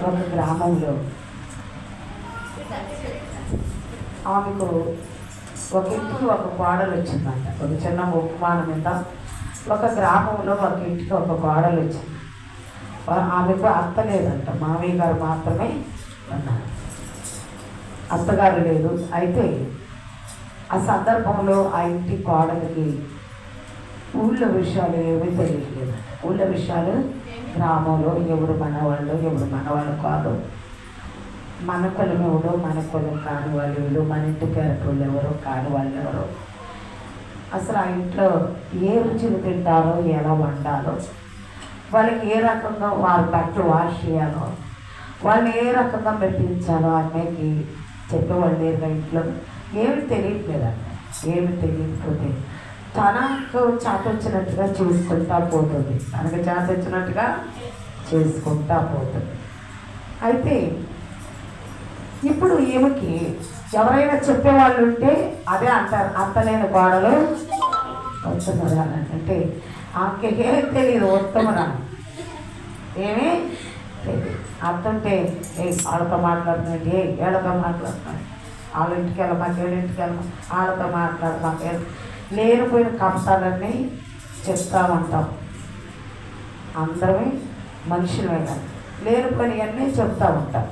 ఒక గ్రామంలో ఆమెకు ఒక ఇంటికి ఒక కోడలు వచ్చిందంట. ఒక చిన్న ఉపమానం మీద ఒక గ్రామంలో ఒక ఇంటికి ఒక కోడలు వచ్చింది. ఆమెకు అత్త లేదంట, మామయ్య గారు మాత్రమే ఉన్నారు, అత్తగారు లేదు. అయితే ఆ సందర్భంలో ఆ ఇంటి కోడలికి ఊళ్ళో విషయాలు ఏమీ తెలియలేదు. ఊళ్ళో విషయాలు గ్రామంలో ఎవరు మనవాళ్ళు ఎవరు మనవాళ్ళు కాదు, మన కులం ఎవరు మన కులం కాని వాళ్ళు ఎవరు, మన ఇంటి పేరటోళ్ళు ఎవరు కాని వాళ్ళు ఎవరు, అసలు ఆ ఇంట్లో ఏ రుచులు తింటారో ఎలా వండాలో, వాళ్ళకి ఏ రకంగా వారి బట్టలు వాష్ చేయాలో, వాళ్ళు ఏ రకంగా మెప్పించాలో అన్నకి చెప్పేవాళ్ళు లేరుగా. ఇంట్లో ఏమి తెలియట్లేదంట. ఏమి తెలియకపోతే తనకు చాటొచ్చినట్టుగా చేసుకుంటా పోతుంది, తనకు చాటొచ్చినట్టుగా చేసుకుంటా పోతుంది. అయితే ఇప్పుడు ఈమెకి ఎవరైనా చెప్పేవాళ్ళు ఉంటే అదే అంటారు, అత్తలేని గోడలు ఉత్తమరాలు. అంటే ఆమెకి ఏమీ తెలియదు, ఉత్తమరాలు ఏమీ తెలియదు. అత్తంటే వాళ్ళతో మాట్లాడుతుందంటే ఏళ్ళతో మాట్లాడుతున్నాడు, వాళ్ళ ఇంటికి వెళ్ళమాక ఏళ్ళింటికి వెళ్ళమా, వాళ్ళతో మాట్లాడమాక లేనిపోయిన కష్టాలన్నీ చెప్తా ఉంటాం. అందరమే మనుషులమే కానీ లేనిపోయినవన్నీ చెప్తూ ఉంటాం.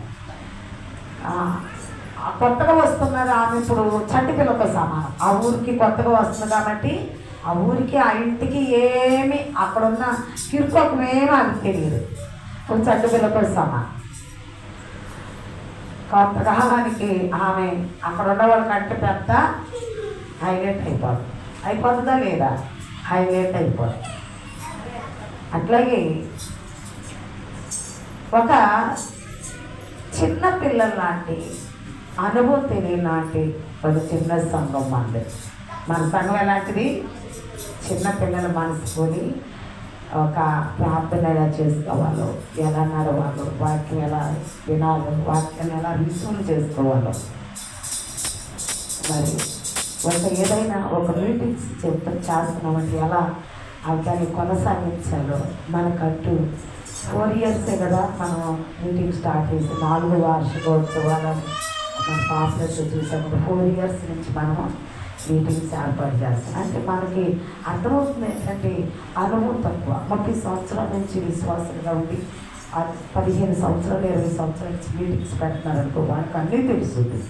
కొత్తగా వస్తున్నది ఆమె ఇప్పుడు చంటి పిల్లతో సమానం. ఆ ఊరికి కొత్తగా వస్తుంది కాబట్టి ఆ ఊరికి ఆ ఇంటికి ఏమి అక్కడున్న కిరుకోకమేమీ ఆమెకు తెలియదు. ఇప్పుడు చంటి పిల్లతో సమానం. కొంతకాలానికి ఆమె అక్కడ ఉన్న వాళ్ళకంటే పెద్ద హైలైట్ అయిపోతుందా లేదా? హైలైట్ అయిపోతుంది. అట్లాగే ఒక చిన్న పిల్లల లాంటి అనుభవం తెలియని లాంటి ఒక చిన్న సంఘం మనది. మన సంఘం ఎలాంటిది? చిన్న పిల్లల మనసుకొని ఒక ప్రార్థన ఎలా చేసుకోవాలో, ఎలా నడవాలో, వాక్యం ఎలా వినాలో, వాక్యం ఎలా రిసీవ్ చేసుకోవాలో, మరి ఒక ఏదైనా ఒక మీటింగ్స్ చేస్తున్నామంటే ఎలా దాన్ని కొనసాగించాలో మనకంటూ 4 years కదా మనం మీటింగ్ స్టార్ట్ చేసి 4వ వార్షికోత్సవాలను మన పాపలతో చూసాము. 4 years నుంచి మనము మీటింగ్స్ ఏర్పాటు చేస్తాం. అంటే మనకి అర్థమవుతుంది ఏంటంటే అనుభవం తక్కువ. 30 సంవత్సరాల నుంచి విశ్వాసంగా ఉండి 15 సంవత్సరాలు 20 సంవత్సరాల నుంచి మీటింగ్స్ పెడుతున్నారనుకో, వాళ్ళకి అన్నీ తెలుస్తుంది.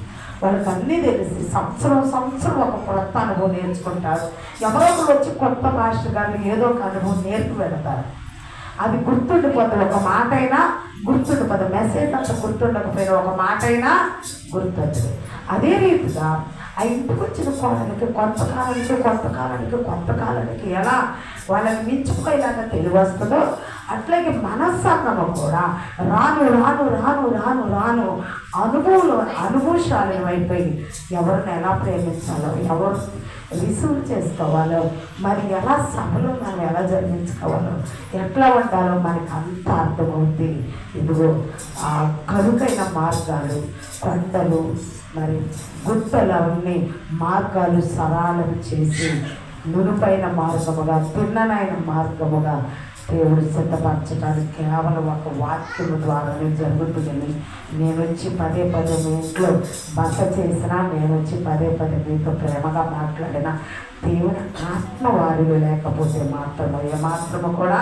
వాళ్ళకి అన్నీ తెలిసి సంవత్సరం ఒక కొత్త అనుభవం నేర్చుకుంటారు. ఎవరో ఒకరు వచ్చి కొత్త మాస్టర్ గారు ఏదో ఒక అనుభవం నేర్పి పెడతారు. అది గుర్తుండిపోతుంది. ఒక మాట అయినా గుర్తుండిపోతుంది. మెసేజ్ అంత గుర్తుండకపోయినా ఒక మాట అయినా గుర్తుంటుంది. అదే రీతిగా ఆ ఇంటికి వచ్చిన కోడలికి కొంతకాలానికి ఎలా వాళ్ళని మించిపోయేలాగా తెలివి వస్తుందో, అట్లాగే మనస్సంగము కూడా రాను అనుభూషాలను అయిపోయి ఎవరిని ఎలా ప్రేమించాలో, ఎవరు రిసీవ్ చేసుకోవాలో, మరి ఎలా సభలో మనం ఎలా జరిగించుకోవాలో, ఎట్లా ఉండాలో మనకి అంత అర్థమవుతుంది. ఇదిగో ఆ కరుకైన మార్గాలు, కొండలు, మరి గుట్టలు, అవన్నీ మార్గాలు సరళం చేసి నునుపైన మార్గముగా, తిన్ననైన మార్గముగా దేవుడు సిద్ధపరచడానికి కేవలం ఒక వాక్యము ద్వారానే జరుగుతుందని నేను వచ్చి పదే మీ ఇంట్లో బస చేసినా, నేను వచ్చి పదే మీతో ప్రేమగా మాట్లాడినా దేవుని ఆత్మ వారిలో లేకపోతే మాత్రము ఏమాత్రము కూడా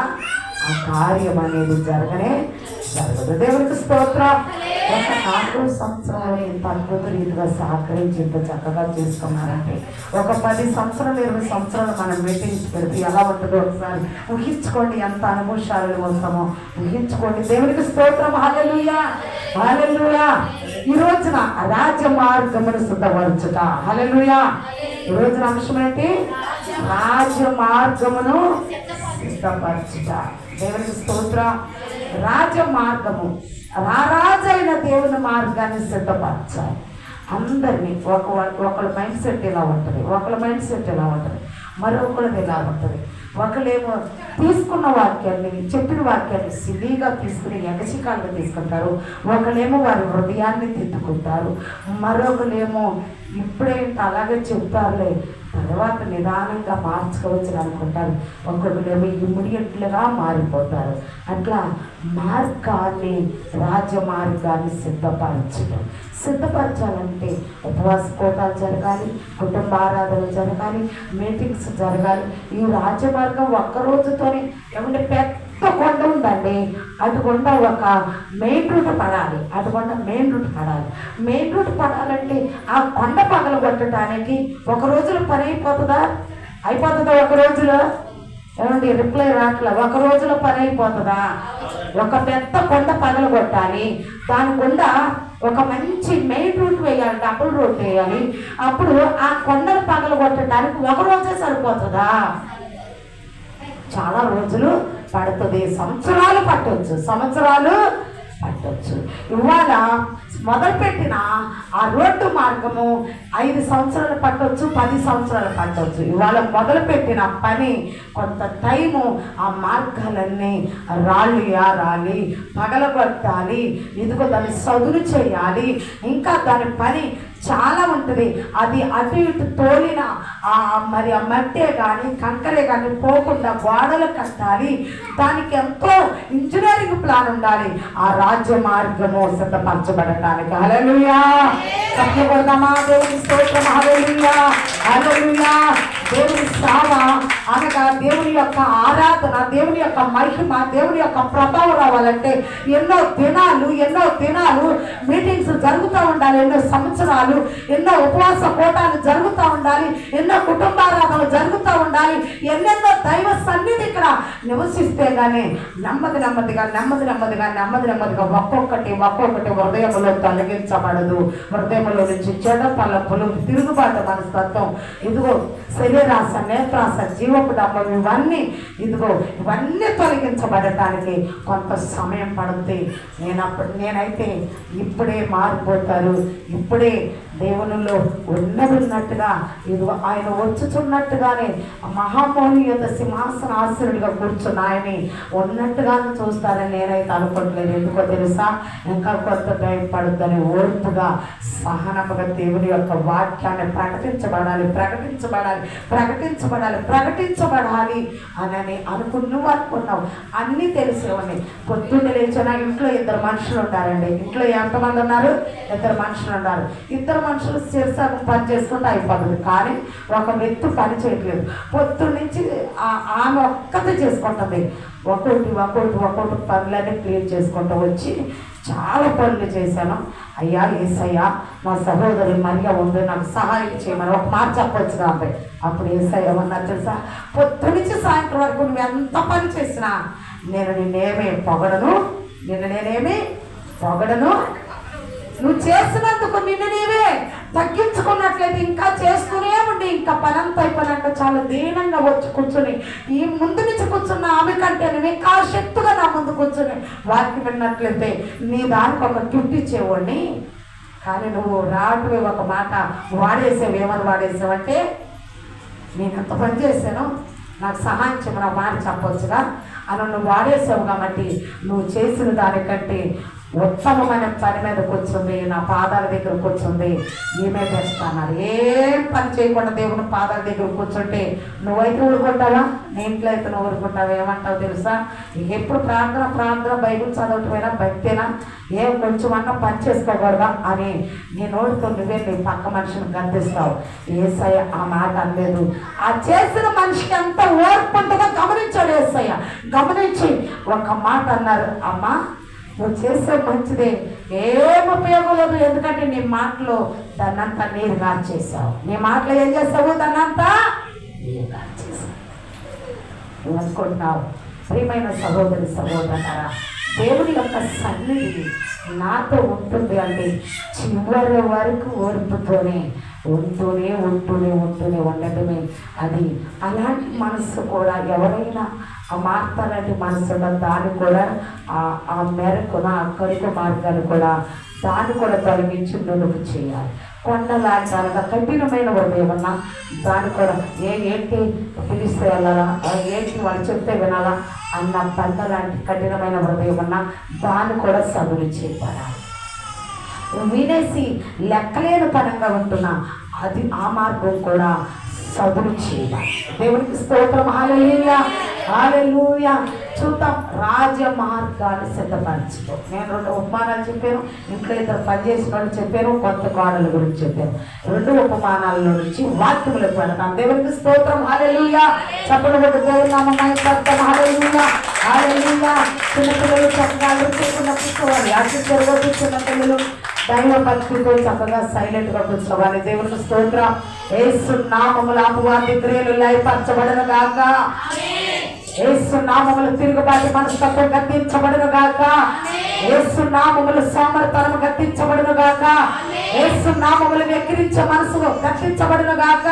ఆ కార్యం అనేది జరగదు. దేవునికి స్తోత్రం. ఒక 4 సంవత్సరాలు ఇంత అద్భుత రీతిగా సహకరించి ఇంత చక్కగా చేసుకున్నారంటే, ఒక 10 సంవత్సరాలు 20 సంవత్సరాలు మనం మీటింగ్స్ పెడితే ఎలా ఉంటుందో ఒకసారి ఊహించుకోండి. ఎంత అనుభూషాలు వస్తామో ఊహించుకోండి. దేవునికి స్తోత్రం. హల్లెలూయా, హల్లెలూయా. ఈ రోజున రాజ్య మార్గమును సిద్ధపరచుట. హల్లెలూయా. ఈ రోజున అంశం ఏంటి? రాజ్య మార్గమును సిద్ధపరచుట. దేవునికి స్తోత్రం. రాజ మార్గము, రారాజైన దేవుని మార్గాన్ని సిద్ధపరచాలి. అందరినీ ఒకళ్ళ మైండ్ సెట్ ఎలా ఉంటుంది, మరొకళ్ళది ఎలా ఉంటుంది. ఒకళ్ళేమో తీసుకున్న వాక్యాన్ని, చెప్పిన వాక్యాన్ని సిలీగా తీసుకుని ఎగసికాలుగా తీసుకుంటారు. ఒకళ్ళేమో వారి హృదయాన్ని తిట్టుకుంటారు. మరొకళ్ళేమో ఇప్పుడేంటి అలాగే చెప్తారులే, తర్వాత నిదానంగా మార్చుకోవచ్చు అనుకుంటారు. ఒక్కొక్కరేమో ఇమ్మీడియట్లుగా మారిపోతారు. అట్లా మార్గాన్ని, రాజమార్గాన్ని సిద్ధపరచాలంటే ఉపవాస కూటాలు జరగాలి, కుటుంబ ఆరాధనలు జరగాలి, మీటింగ్స్ జరగాలి. ఈ రాజమార్గం ఒక్కరోజుతోనే ఏమంటే పెద్ద కొండ ఉందండి, అటుకొండ ఒక మెయిన్ రూట్ పడాలి. మెయిన్ రూట్ పడాలంటే ఆ కొండ పగలు కొట్టడానికి ఒక రోజులో పని అయిపోతుందా? ఒక రోజులో? ఏమండి రిప్లై రాట్లా? ఒక రోజులో పని అయిపోతుందా? ఒక పెద్ద కొండ పగలు కొట్టాలి, దాని గుండా ఒక మంచి మెయిన్ రూట్ వేయాలి, డబుల్ రూట్ వేయాలి. అప్పుడు ఆ కొండను పగలు కొట్టడానికి ఒక రోజే సరిపోతుందా? చాలా రోజులు పడుతుంది, సంవత్సరాలు పట్టొచ్చు. ఇవాళ మొదలుపెట్టిన ఆ రోడ్డు మార్గము 5 సంవత్సరాలు పట్టొచ్చు, 10 సంవత్సరాలు పట్టొచ్చు. ఇవాళ మొదలుపెట్టిన పని కొంత టైము, ఆ మార్గాలన్నీ రాళ్ళు ఏరాలి, పగలగొట్టాలి, ఇదిగో దాన్ని సదును చేయాలి, ఇంకా దాని పని చాలా ఉంటుంది. అది అటు ఇటు తోలిన మరి ఆ మట్టే కానీ కంకరే కానీ పోకుండా గోడలు కట్టాలి. దానికి ఎంతో ఇంజనీరింగ్ ప్లాన్ ఉండాలి. ఆ రాజ్య మార్గము సిద్ధపరచబడటానికి. హల్లెలూయా, సత్యపడదామా? దేవుని స్తోత్రం. హల్లెలూయా, హల్లెలూయా. దేవుని సేవ అనగా దేవుని యొక్క ఆరాధన, దేవుని యొక్క మహిమ, దేవుని యొక్క ప్రభావం రావాలంటే ఎన్నో దినాలు మీటింగ్స్ జరుగుతూ ఉండాలి, ఎన్నో సంవత్సరాలు, ఎన్నో ఉపవాస కూటాలు జరుగుతూ ఉండాలి, ఎన్నో కుటుంబారాధనలు జరుగుతూ ఉండాలి, ఎన్నెన్నో దైవ సన్నిధి ఇక్కడ నివసిస్తే కానీ నెమ్మదిగా ఒక్కొక్కటి హృదయంలో తొలగించబడదు. హృదయంలో నుంచి చెడ తలపులు, తిరుగుబాటు మనస్తత్వం, ఇదిగో శరీరాశ, నేత్రాశ, జీవపు డబ్బం, ఇవన్నీ తొలగించబడటానికి కొంత సమయం పడుతుంది. నేనైతే ఇప్పుడే మారిపోతారు, ఇప్పుడే దేవునిలో ఉన్నట్టుగా ఇదిగో ఆయన వచ్చుచున్నట్టుగానే మహామౌనియత సింహాసనాసనుడిగా కూర్చున్న ఆయన్ని ఉన్నట్టుగానే చూస్తారని నేనైతే అనుకోవట్లేదు. ఎందుకో తెలుసా? ఇంకా కొంత టైం పడుతుందని ఓర్పుగా, సహనముగా దేవుని యొక్క వాక్యాన్ని ప్రకటించబడాలి అని నువ్వు అనుకున్నావు. అన్నీ తెలిసే ఉన్నాయి. పొద్దున్నే లేచిన ఇంట్లో 2 మనుషులు ఉంటారండి. ఇంట్లో ఎంతమంది ఉన్నారు? 2 మనుషులు ఉన్నారు. 2 మనుషులు శీర్షాన్ని పని చేసుకుంటే అయిపోతుంది. కానీ ఒక వ్యక్తి పని చేయట్లేదు. పొద్దున్న నుంచి ఆమె ఒక్కతే చేసుకుంటుంది. ఒక్కొక్కటి పనులన్నీ క్లియర్ చేసుకుంటూ వచ్చి చాలా పనులు చేశాను. అయ్యా యేసయ్యా, మా సహోదరి మరియ ఉంది, నాకు సహాయం చేయమని ఒక మాట చెప్పొచ్చు కాబట్టి. అప్పుడు యేసయ్య ఏమన్నారు తెలుసా? పొద్దునుంచి సాయంత్రం వరకు నువ్వు ఎంత పని చేసినా నేను నిన్నేమీ పొగడను. నువ్వు చేసినందుకు నిన్ను నీవే తగ్గించుకున్నట్లయితే ఇంకా చేస్తూనే ఉండి, ఇంకా పనంతా అయిపోయినాక చాలా దీనంగా వచ్చి కూర్చొని ఈ ముందు నుంచి కూర్చున్న ఆమె కంటే నువ్వు ఇంకా శక్తిగా నా ముందు కూర్చొని వాక్యం విన్నట్లయితే నీ దానికి ఒక గిఫ్ట్ ఇచ్చేవాడిని. కానీ నువ్వు రావటమే ఒక మాట వాడేసావు. ఏమని వాడేసావంటే, నేను ఎంత పని చేశాను, నాకు సహాయం చేయమని ఒక మాట చెప్పవచ్చుగా అని నువ్వు వాడేసావు. కాబట్టి నువ్వు చేసిన దానికంటే ఉత్తమమైన పని మీద కూర్చుంది, నా పాదాల దగ్గర కూర్చుంది, ఈమె బెస్ట్ అన్నారు. ఏం పని చేయకుండా దేవుని పాదాల దగ్గర కూర్చుంటే నువ్వైతే ఊరుకుంటావా? నీ ఇంట్లో అయితే నువ్వు ఊరుకుంటావా? ఏమంటావు తెలుసా? ఎప్పుడు ప్రార్థన బైబిల్ చదవటమైనా భక్తేనా? ఏం కొంచెం అన్నా పని చేసుకోకూడదా అని నీ నోటితో నువ్వే నీ పక్క మనిషిని గర్దిస్తావు. యేసయ్య ఆ మాట అనలేదు. ఆ చేసిన మనిషికి ఎంత ఓర్పు ఉంటుందో గమనించాడు యేసయ్య. గమనించి ఒక మాట అన్నారు, అమ్మా నువ్వు చేసే మంచిదే, ఏం ఉపయోగం లేదు. ఎందుకంటే నీ మాటలో దాన్నంతా నీరు గార్చేసావు. నీ మాటలో ఏం చేస్తావు? దాన్నంతా నీరు గార్చేసావు. నువ్వు అనుకుంటున్నావు. ప్రియమైన సహోదరులారా, దేవుని యొక్క సన్నిధి నాతో ఉంటుంది అంటే చివరి వరకు ఓర్పుతోనే ఉంటూనే ఉండటమే అది. అలాంటి మనసు కూడా ఎవరైనా ఆ మార్తాలంటే మనసు దాన్ని కూడా ఆ మేరకు ఆ కరుకు మార్గాలు కూడా దాన్ని కూడా తొలగించి నునుపు చేయాలి. కొండలాంటి అనగా కఠినమైన వాళ్ళు ఏమన్నా దాన్ని కూడా ఏంటి పిలిస్తే వెళ్ళాలా, ఏంటి వాళ్ళు చెప్తే వినాలా అన్న పంట లాంటి కఠినమైన హృదయం ఉన్నా దాన్ని కూడా సదులు చేయబడాలి. వినేసి లెక్కలేని పరంగా ఉంటున్నా అది ఆ మార్గం కూడా సదులు చేయాలి. దేవునికి స్తోత్రం. హల్లెలూయా, హల్లెలూయా. చూద్దాం, రాజమార్గాన్ని సిద్ధపరచుకో. నేను 2 ఉపమానాలు చెప్పాను, ఇంట్లో ఇద్దరు పనిచేసిన వాళ్ళు చెప్పాను, కొత్త కోడల గురించి చెప్పాను. 2 ఉపమానాల నుంచి వాక్యములకు వెళ్తాను. దేవునికి స్తోత్రం. హల్లెలూయా. చప్పట్లు కొట్టి దేవుని నామమున మహిమపడతాం. హల్లెలూయా, హల్లెలూయా. చిన్నపిల్లలు చక్కగా కూర్చున్న కూర్చోవాలి. అటు చిన్న పిల్లలు దైవ భక్తితో చక్కగా సైలెంట్ గా కూర్చోవాలి. దేవునికి స్తోత్రం. యేసు నామములో అపవాది క్రియలు లయపరచబడను గాక. యేసు నామములో తిరుగుబాటు మనస్తత్వం గద్దించబడను గాక. యేసు నామములో సోమరితనం గద్దించబడను గాక. యేసు నామములో వెక్కిరించే మనసు గద్దించబడను గాక.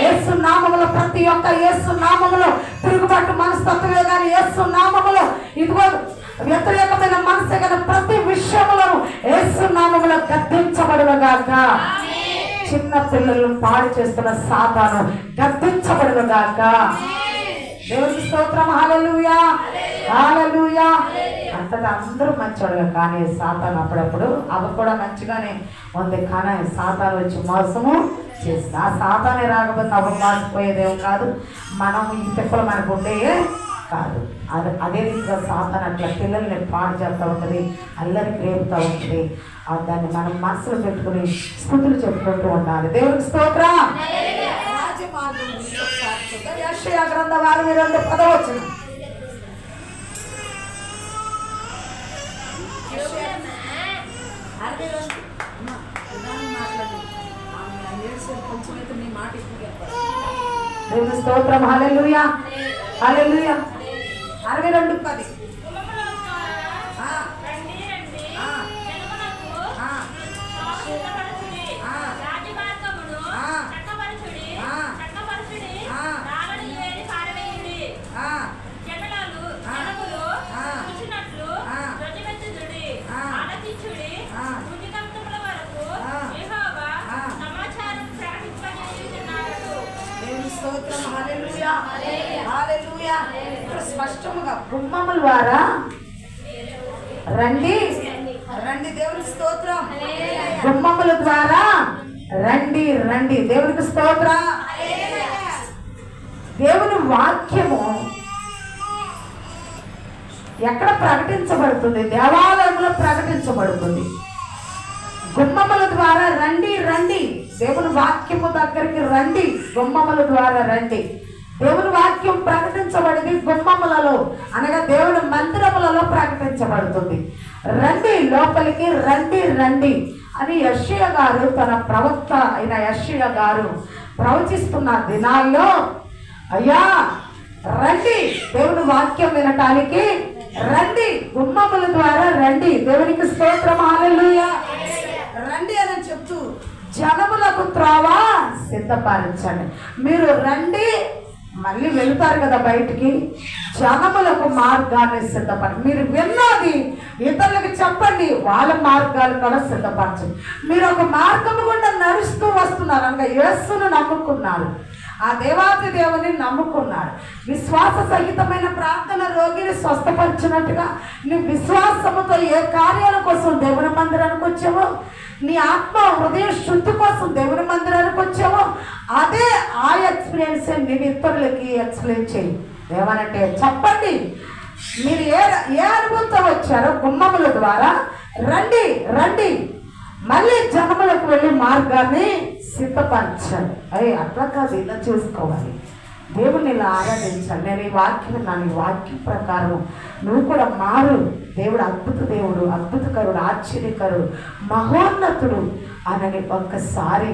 యేసు నామములో ప్రతి ఒక్క యేసు నామములో తిరుగుబాటు మనస్తత్వమే కానీ యేసు నామములో ఇదిగో వ్యతిరేకమైన మనసు కానీ ప్రతి విషయంలో యేసు నామములో గద్దించబడను గాక. చిన్న పిల్లలను పాడు చేస్తున్న సాతాను గద్దించబడను గాక. దేవునికి స్తోత్రం. హల్లెలూయా, హల్లెలూయా. అంతగా అందరూ మంచివాడుగా, కానీ సాతాను అప్పుడప్పుడు అవి కూడా మంచిగానే ఉంది, కానీ సాతాను వచ్చి మోసము చేస్తుంది. ఆ సాతానే రాకపోతే అవి మోసపోయేదేం కాదు, మనం ఈ తిప్పలు మనకు ఉండేయే కాదు. అదే రీతిగా సాతాను అట్లా పిల్లల్ని పాడు చేస్తూ ఉంటుంది, అల్లరికి రేపుతూ ఉంటుంది. దాన్ని మనం మనసులో పెట్టుకుని స్తుతులు చెప్పుకుంటూ ఉండాలి. దేవునికి స్తోత్రం. యెషయా గ్రంథం 62:10. దేవుని స్తోత్రం. హల్లెలూయా, హల్లెలూయా. 62:10. స్పష్టముగా గుమ్మముల ద్వారా రండి, రండి. దేవునికి స్తోత్రం. గుమ్మముల ద్వారా రండి, రండి. దేవునికి స్తోత్రం. దేవుని వాక్యము ఎక్కడ ప్రకటించబడుతుంది? దేవాలయంలో ప్రకటించబడుతుంది. గుమ్మముల ద్వారా రండి, రండి. దేవుని వాక్యము దగ్గరికి రండి, గుమ్మముల ద్వారా రండి. దేవుని వాక్యం ప్రకటించబడింది గుమ్మములలో, అనగా దేవుని మందిరములలో ప్రకటించబడుతుంది. రండి లోపలికి, రండి రండి అని యెషయా గారు, తన ప్రవక్త అయిన యెషయా గారు ప్రవచిస్తున్న దినాల్లో, అయ్యా రండి, దేవుని వాక్యం వినటానికి రండి, గుమ్మముల ద్వారా రండి. దేవునికి స్తోత్రం. హల్లెలూయా. రండి అని చెప్తూ జనములకు త్రోవ సిద్ధపరచండి. మీరు రండి, మళ్ళీ వెళ్తారు కదా బయటికి, జనములకు మార్గాన్ని సిద్ధపరచండి. మీరు విన్నది ఇతరులకు చెప్పండి, వాళ్ళ మార్గాలు కూడా సిద్ధపరచండి. మీరు ఒక మార్గము గుండా నడుస్తూ వస్తున్నారు, అనగా యేసును నమ్ముకున్నారు, ఆ దేవాది దేవుని నమ్ముకున్నాడు. విశ్వాస సహితమైన ప్రార్థన రోగిని స్వస్థపరిచినట్టుగా నీ విశ్వాసముతో ఏ కార్యాల కోసం దేవుని మందిరానికి వచ్చావో, నీ ఆత్మ హృదయ శుద్ధి కోసం దేవుని మందిరానికి వచ్చావో, అదే ఆ ఎక్స్పీరియన్స్ నేను ఇతరులకి ఎక్స్ప్లెయిన్ చేయి. ఏమనంటే చెప్పండి, మీరు ఏ అనుభవంతో వచ్చారో గుమ్మముల ద్వారా రండి, రండి, మళ్ళీ జనములకు వెళ్ళి మార్గాన్ని సిద్ధపరచాలి. అట్లా కాదు, ఇలా చేసుకోవాలి. దేవుని ఇలా ఆరాధించాలి. నేను ఈ వాక్యం విన్నాను, ఈ వాక్యం ప్రకారం నువ్వు కూడా మారు. దేవుడు అద్భుత దేవుడు, అద్భుతకరుడు, ఆశ్చర్యకరుడు, మహోన్నతుడు అనని ఒక్కసారి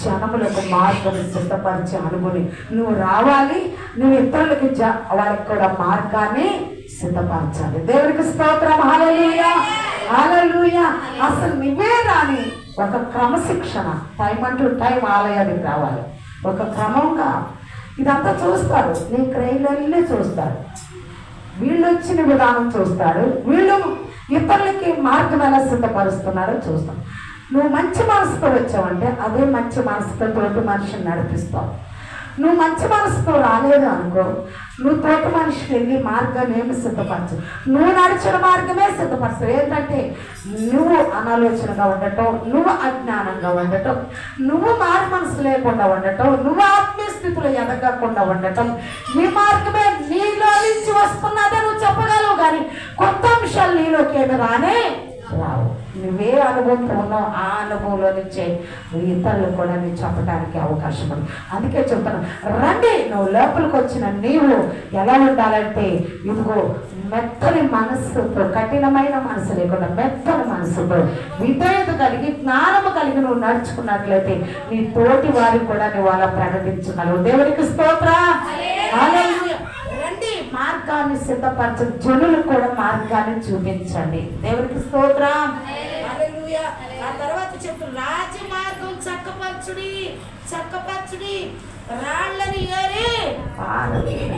జనములకు మార్గాన్ని సిద్ధపరిచి అనుకుని నువ్వు రావాలి. నువ్వు ఇతరులకి వాళ్ళకి కూడా మార్గాన్ని సిద్ధపరచాలి. దేవునికి స్తోత్రం. హల్లెలూయా, హల్లెలూయా. అసలు నువ్వే రాని ఒక క్రమశిక్షణ, టైం అంటూ టైం ఆలయానికి రావాలి. ఒక క్రమంగా ఇదంతా చూస్తారు, నీ క్రైలన్నీ చూస్తారు, వీళ్ళు వచ్చిన విధానం చూస్తారు, వీళ్ళు ఇతరులకి మార్గం ఎలా సిద్ధపరుస్తున్నారో చూస్తాం. నువ్వు మంచి మనసుతో వచ్చావంటే అదే మంచి మనసుతో తోటి మనిషిని నడిపిస్తావు. నువ్వు మంచి మనసుతో రాలేదు అనుకో, నువ్వు తోటి మనిషికి వెళ్ళి మార్గాన్ని ఏమి సిద్ధపరచు, నువ్వు నడిచిన మార్గమే సిద్ధపరచు. ఏంటంటే నువ్వు అనాలోచనగా ఉండటం, నువ్వు అజ్ఞానంగా ఉండటం, నువ్వు మారు మనసు లేకుండా ఉండటం, నువ్వు ఆత్మీయ స్థితిలో ఎదగకుండా ఉండటం, ఈ మార్గమే నీలో నుంచి వస్తున్నదే నువ్వు చెప్పగలవు. కానీ కొత్త అంశాలు నీలోకి ఏమి రానే రావు. నువ్వే అనుభవంతో ఉన్నావు, ఆ అనుభవంలో నుంచే ఇతరులు కూడా నేను చెప్పడానికి అవకాశం ఉంది. అందుకే చెప్తాను, రండి. నువ్వు లోపలికి వచ్చిన నీవు ఎలా ఉండాలంటే, ఇదిగో మెత్తని మనస్సుతో, కఠినమైన మనసు లేకుండా మెత్తని మనసుతో, విధేయత కలిగి, జ్ఞానము కలిగి నువ్వు నడుచుకున్నట్లయితే నీ తోటి వారికి కూడా నువ్వు అలా ప్రకటించగలవు. దేవునికి స్తోత్రం. రండి, మార్గాన్ని సిద్ధపరచ, జనులకు కూడా మార్గాన్ని చూపించండి. దేవునికి స్తోత్రం. ఆ తర్వాత చెప్పు, రాజమార్గం చక్కపరచుడి, చక్కపరచుడి, రాళ్ళని ఏరి.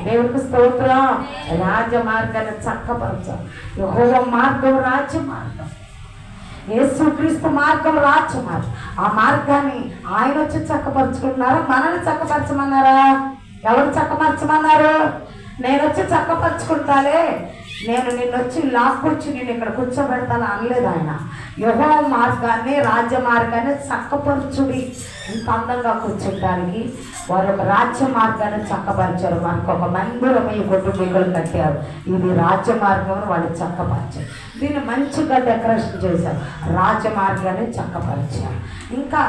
దేవునికి స్తోత్రం. రాజమార్గాన్ని చక్కపరచాలి. యెహోవా మార్గం రాజమార్గం, యేసుక్రీస్తు మార్గం రాజమార్గం. ఆ మార్గాన్ని ఆయన వచ్చి చక్కపరుచుకుంటున్నారా, మనల్ని చక్కపరచమన్నారా? ఎవరు చక్కపరచమన్నారు? నేను వచ్చి చక్కపరుచుకుంటాలే, నేను నిన్ను వచ్చి లాక్కొచ్చి నేను ఇక్కడ కూర్చోబెడతాను అనలేదు ఆయన. యెహోవా మార్గాన్ని, రాజ్య మార్గాన్ని చక్కపరచుడి. ఇంత అందంగా కూర్చోడానికి వారు ఒక రాజ్య మార్గాన్ని చక్కపరిచారు. మనకు ఒక మందిరం ఈ కుటుంబీకులు కట్టారు. ఇది రాజ్య మార్గం, వాళ్ళు చక్కపరిచారు. దీన్ని మంచిగా డెకరేషన్ చేశారు, రాజమార్గాన్ని చక్కపరిచారు. ఇంకా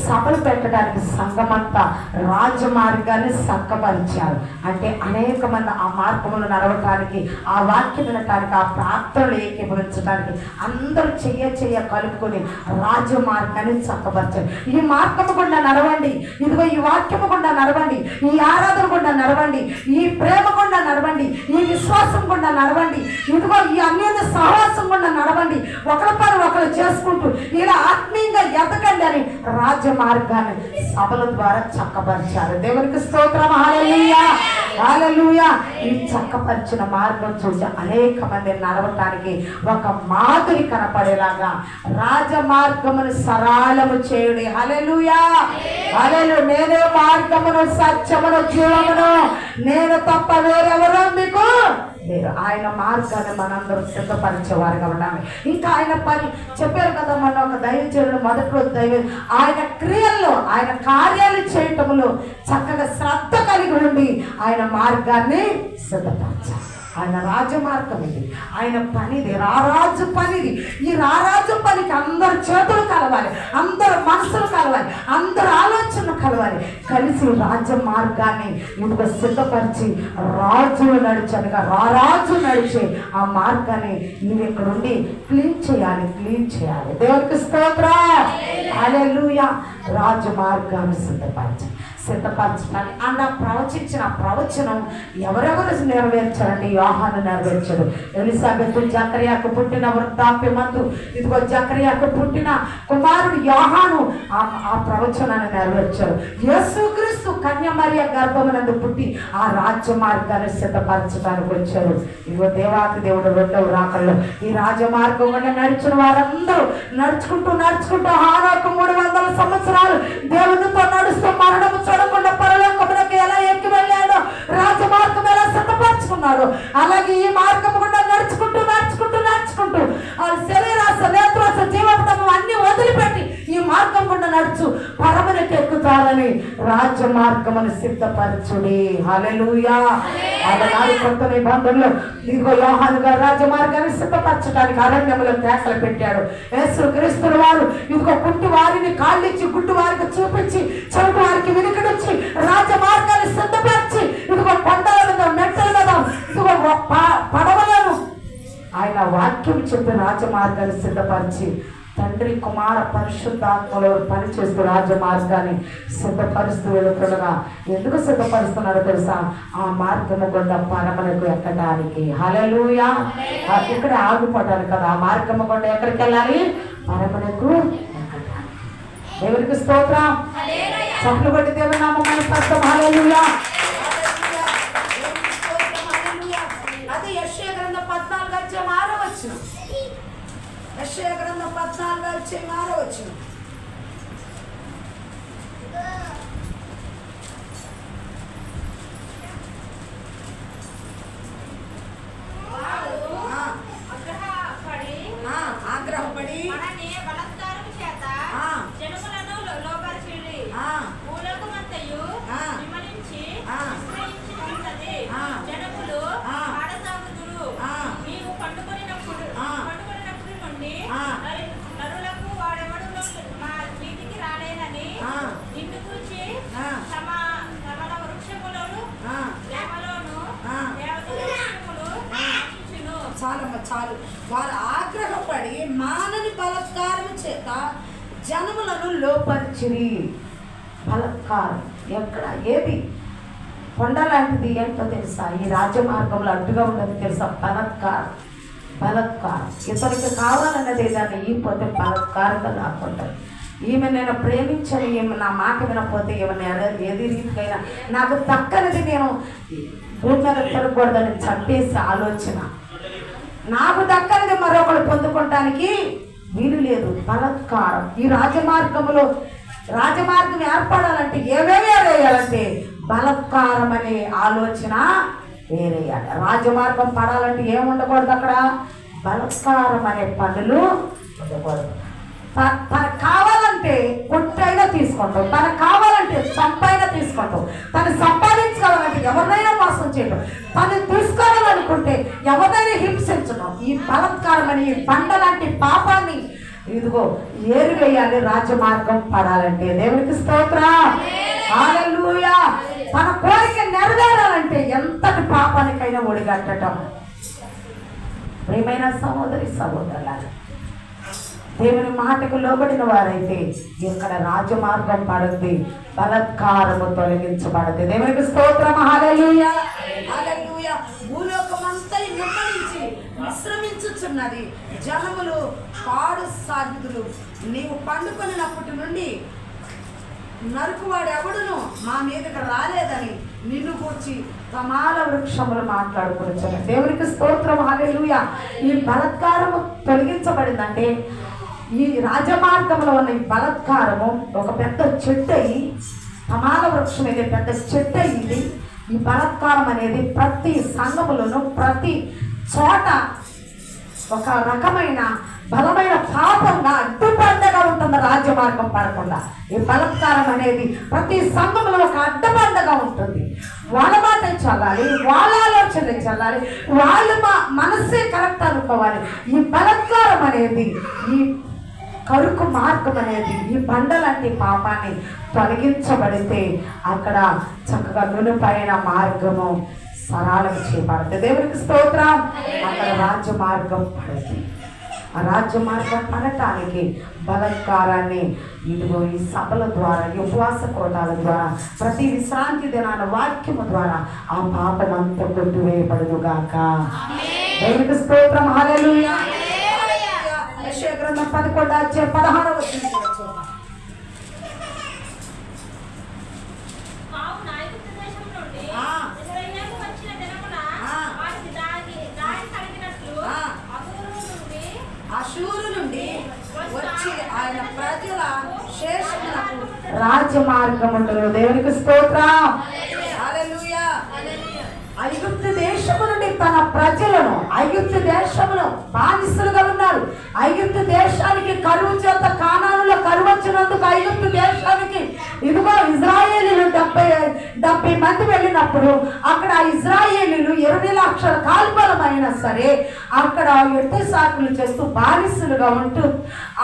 సభలు పెట్టడానికి సంఘమంతా రాజమార్గాన్ని చక్కపరిచారు. అంటే అనేక మంది ఆ మార్గములు నడవటానికి, ఆ వాక్యం వినటానికి, ఆ ప్రార్థనలు ఏకీభవించడానికి అందరూ చెయ్య కలుపుకొని రాజమార్గాన్ని చక్కపరిచారు. ఈ మార్గము గుండా నడవండి, ఇదిగో ఈ వాక్యము గుండా నడవండి, ఈ ఆరాధన గుండా నడవండి, ఈ ప్రేమ గుండా నడవండి, ఈ విశ్వాసం గుండా నడవండి, ఇదిగో ఈ అన్యోన్య సహవాసం గుండా నడవండి, ఒకరి పని ఒకరు చేసుకుంటూ ఇలా ఆత్మీయంగా ఎదగండి అని రాజమార్గాన్ని సభల ద్వారా చక్కపరిచారు. దేవునికి స్తోత్రం. హల్లెలూయా, హల్లెలూయా. ఈ చక్కపరిచిన మార్గం చూసి అనేక మంది నడవటానికి ఒక మాదిరి కనపడేలాగా రాజమార్గమును సరళము చేయుడి. హల్లెలూయా, హల్లెలూయా. నేనే మార్గమును, సత్యమును, జీవమును, నేను తప్ప వేరెవరో మీకు లేదు. ఆయన మార్గాన్ని మనందరూ సిద్ధపరిచేవారుగా ఉండాలి. ఇంకా ఆయన పని చెప్పారు కదా, మన ఒక దైవజనుడు మొదటి రోజు ఆయన క్రియల్లో, ఆయన కార్యాలు చేయటంలో చక్కగా శ్రద్ధ కలిగి ఉండి ఆయన మార్గాన్ని సిద్ధపరచాలి. ఆయన రాజమార్గం ఇది, ఆయన పనిది, రారాజు పనిది. ఈ రారాజు పనికి అందరు చేతులు కలవాలి, అందరు మనసులు కలవాలి, అందరు ఆలోచనలు కలవాలి, కలిసి రాజమార్గాన్ని ఇదిగో సిద్ధపరిచి రాజులు నడిచనగా రారాజు నడిచే ఆ మార్గాన్ని నువ్వు ఇక్కడ ఉండి క్లీన్ చేయాలి. దేవునికి స్తోత్రం. హల్లెలూయా. రాజమార్గాన్ని సిద్ధపరచడానికి అన్న ప్రవచించిన ప్రవచనం ఎవరెవరు నెరవేర్చారండి? యోహాను నెరవేర్చాడు. ఎలిజబెత్ జకర్యాకు పుట్టిన వృద్ధాప్యమందు ఇదిగో జకర్యాకు పుట్టిన కుమారుడు యోహాను ఆ ప్రవచనాన్ని నెరవేర్చాడు. యేసుక్రీస్తు కన్యమరియ గర్భమునందు పుట్టి ఆ రాజ్య మార్గాన్ని సిద్ధపరచడానికి వచ్చాడు. ఇదిగో దేవాతి దేవుడు రెండవ రాకల్లో ఈ రాజమార్గం గుండా నడిచిన వారందరూ నడుచుకుంటూ హానోకు 300 సంవత్సరాలు దేవునితో నడుస్తూ మరణము చూడకుండా పరలోకమునకు ఎలా ఎక్కి వెళ్ళాడో, రాజమార్గం ఎలా సిద్ధపరచుకున్నాడు, అలాగే ఈ మార్గం గుండా నడుచుకుంటూ ఆ శరీరాశ, నేత్రాశ, జీవపటం అన్ని వదిలిపెట్టి ఈ మార్గం గుండా నడుచు పరమునకు ఎక్కుతారని రాజమార్గమును సిద్ధపరచుడి. హల్లెలూయా. ఆనాడు కొత్త నిబంధనలో ఇదిగో యోహాను గారు రాజమార్గాన్ని సిద్ధపరచడానికి అరణ్యంలో కేకలు పెట్టాడు. యేసుక్రీస్తు వారు ఇదిగో కుంటి వారిని కాళ్ళిచ్చి, గుడ్డు వారికి చూపించి, చెవిటి వారికి వినికిడిచ్చి రాజమార్గాన్ని సిద్ధపరిచి ఇదిగో కొండల మీద, మెట్టల మీద, ఇదిగో పడవలను ఆయన వాక్యం చెప్పి రాజమార్గాన్ని సిద్ధపరిచి తండ్రి, కుమార, పరిశుద్ధాత్మలో పనిచేస్తూ రాజమార్గాన్ని సిద్ధపరుస్తూ వెళుతుండగా ఎందుకు సిద్ధపరుస్తున్నాడో తెలుసా? ఆ మార్గము గుండా పరమునకు ఎక్కడానికి. హల్లెలూయా. ఇక్కడ ఆగిపోవడానికి కదా, ఆ మార్గము గుండా ఎక్కడికి వెళ్ళాలి? పరమునకు ఎక్కడానికి. దేవునికి స్తోత్రం. చప్పట్లు కొట్టి దేవుని నామమున స్తోత్రం. హల్లెలూయా. అది యెషయా గ్రంథం 14:6 యెషయా గ్రంథం 14:6. చాలు. వారు ఆగ్రహపడి మానని బలత్కారం చేత జనములను లోపరిచిరి. బలత్కారం ఎక్కడ, ఏది? కొండ లాంటిది ఏంటో తెలుసా? ఈ రాజమార్గంలో అడ్డుగా ఉన్నది తెలుసా? బలత్కారం. బలత్కారం. ఇతనికి కావాలన్నది ఏదైనా ఈపోతే బలత్కారంగా నాకుంటుంది. ఈమె నేను ప్రేమించని, ఈమె నా మాట వినకపోతే ఏమైనా ఏది రీతికైనా నాకు దక్కనిది నేను భూమి మీద తిరగకూడదని చంపేసి ఆలోచన. నాకు దక్కనిది మరొకరు పొందుకోవటానికి వీలు లేదు. బలత్కారం. ఈ రాజమార్గంలో రాజమార్గం ఏర్పడాలంటే ఏమేమి వేయాలంటే బలత్కారం అనే ఆలోచన వేరేయాలి. రాజమార్గం పడాలంటే ఏముండకూడదు అక్కడ? బలత్కారం అనే పనులు ఉండకూడదు. తనకు కావాలంటే కొట్టైనా తీసుకుంటాం, తనకు కావాలంటే చంపైనా తీసుకుంటాం, తను సంపాదించుకోవాలంటే ఎవరినైనా మోసం చేయడం, తను తీసుకోవాలనుకుంటే ఎవరినైనా హింసించడం. ఈ బలత్కారం అని, ఈ బండ లాంటి పాపాన్ని ఇదిగో ఏరివేయాలి రాజమార్గం పడాలంటే. దేవునికి స్తోత్రం, హల్లెలూయా. తన కోరిక నెరవేరాలంటే ఎంతటి పాపానికైనా ఒడిగట్టడం. ప్రియమైన సహోదరి సహోదరులారా, దేవుని మాటకు లోబడిన వారైతే ఇక్కడ రాజమార్గం పడుద్ది, బలత్కారము తొలగించబడద్ది. దేవునికి స్తోత్రం, హల్లెలూయా, హల్లెలూయా. భూలోకమంతా నిమ్మడించి విశ్రమించుచున్నది, జనములు పాడు సాగుదురు. నీవు పండుకొనినప్పటి నుండి నరుకువాడు ఎవడును మా మీదకి రాలేదని నిన్ను కూర్చి సమాల వృక్షములు మాట్లాడుకోవచ్చు. దేవునికి స్తోత్రం, హల్లెలూయా. ఈ బలత్కారము తొలగించబడిందంటే ఈ రాజమార్గంలో ఉన్న ఈ బలత్కారము ఒక పెద్ద చెట్టు అయ్యి, సమాల వృక్షం అనేది పెద్ద చెట్టు అయ్యింది. ఈ బలత్కారం అనేది ప్రతి సంఘములోనూ ప్రతి చోట ఒక రకమైన బలమైన పాపంగా అడ్డుబండగా ఉంటుంది. రాజ్యమార్గం పడకుండా ఈ బలత్కారం అనేది ప్రతి సంఘంలో ఒక అడ్డబండగా ఉంటుంది. వాళ్ళ మాట చల్లాలి, వాళ్ళ ఆలోచన చల్లాలి, వాళ్ళు మనసే కరెక్ట్ అనుకోవాలి. ఈ బలత్కారం అనేది, ఈ కరుకు మార్గం అనేది, ఈ బండలాంటి పాపాన్ని తొలగించబడితే అక్కడ చక్కగా నునుపైన మార్గము సరళం చేయబడుతుంది. దేవునికి స్తోత్రం. అక్కడ రాజ్యమార్గం పడుతుంది. ఆ రాజ్యమార్గం పడటానికి బలత్కారాన్ని ఇదిగో ఈ సభల ద్వారా, ఈ ఉపవాస కోటాల ద్వారా, ప్రతి విశ్రాంతి దినాల వాక్యము ద్వారా ఆ పాపం అంతా కొట్టివేయబడును గాక. దేవునికి స్తోత్రం, హల్లెలూయా. యెషయా గ్రంథం 11:16 అషూరు నుండి వచ్చి ఆయన ప్రజల శేషమునకు రాజ్యమార్గముండును. దేవునికి స్తోత్రం, హల్లెలూయా. ఐగుప్తు దేశము నుండి తన ప్రజలను, ఐగుప్తు దేశములో బానిసలుగా ఉన్నారు. ఐగుప్తు దేశానికి కరువు చేత కానానులో కరువు వచ్చినందుకు ఐగుప్తు దేశానికి ఇదిగో ఇజ్రాయేలీలు 70 మంది వెళ్ళినప్పుడు అక్కడ ఇజ్రాయేలీలు 20 లక్షల కాల్బలమైనా సరే అక్కడ ఎట్టి సాకులు చేస్తూ బానిసలుగా ఉంటూ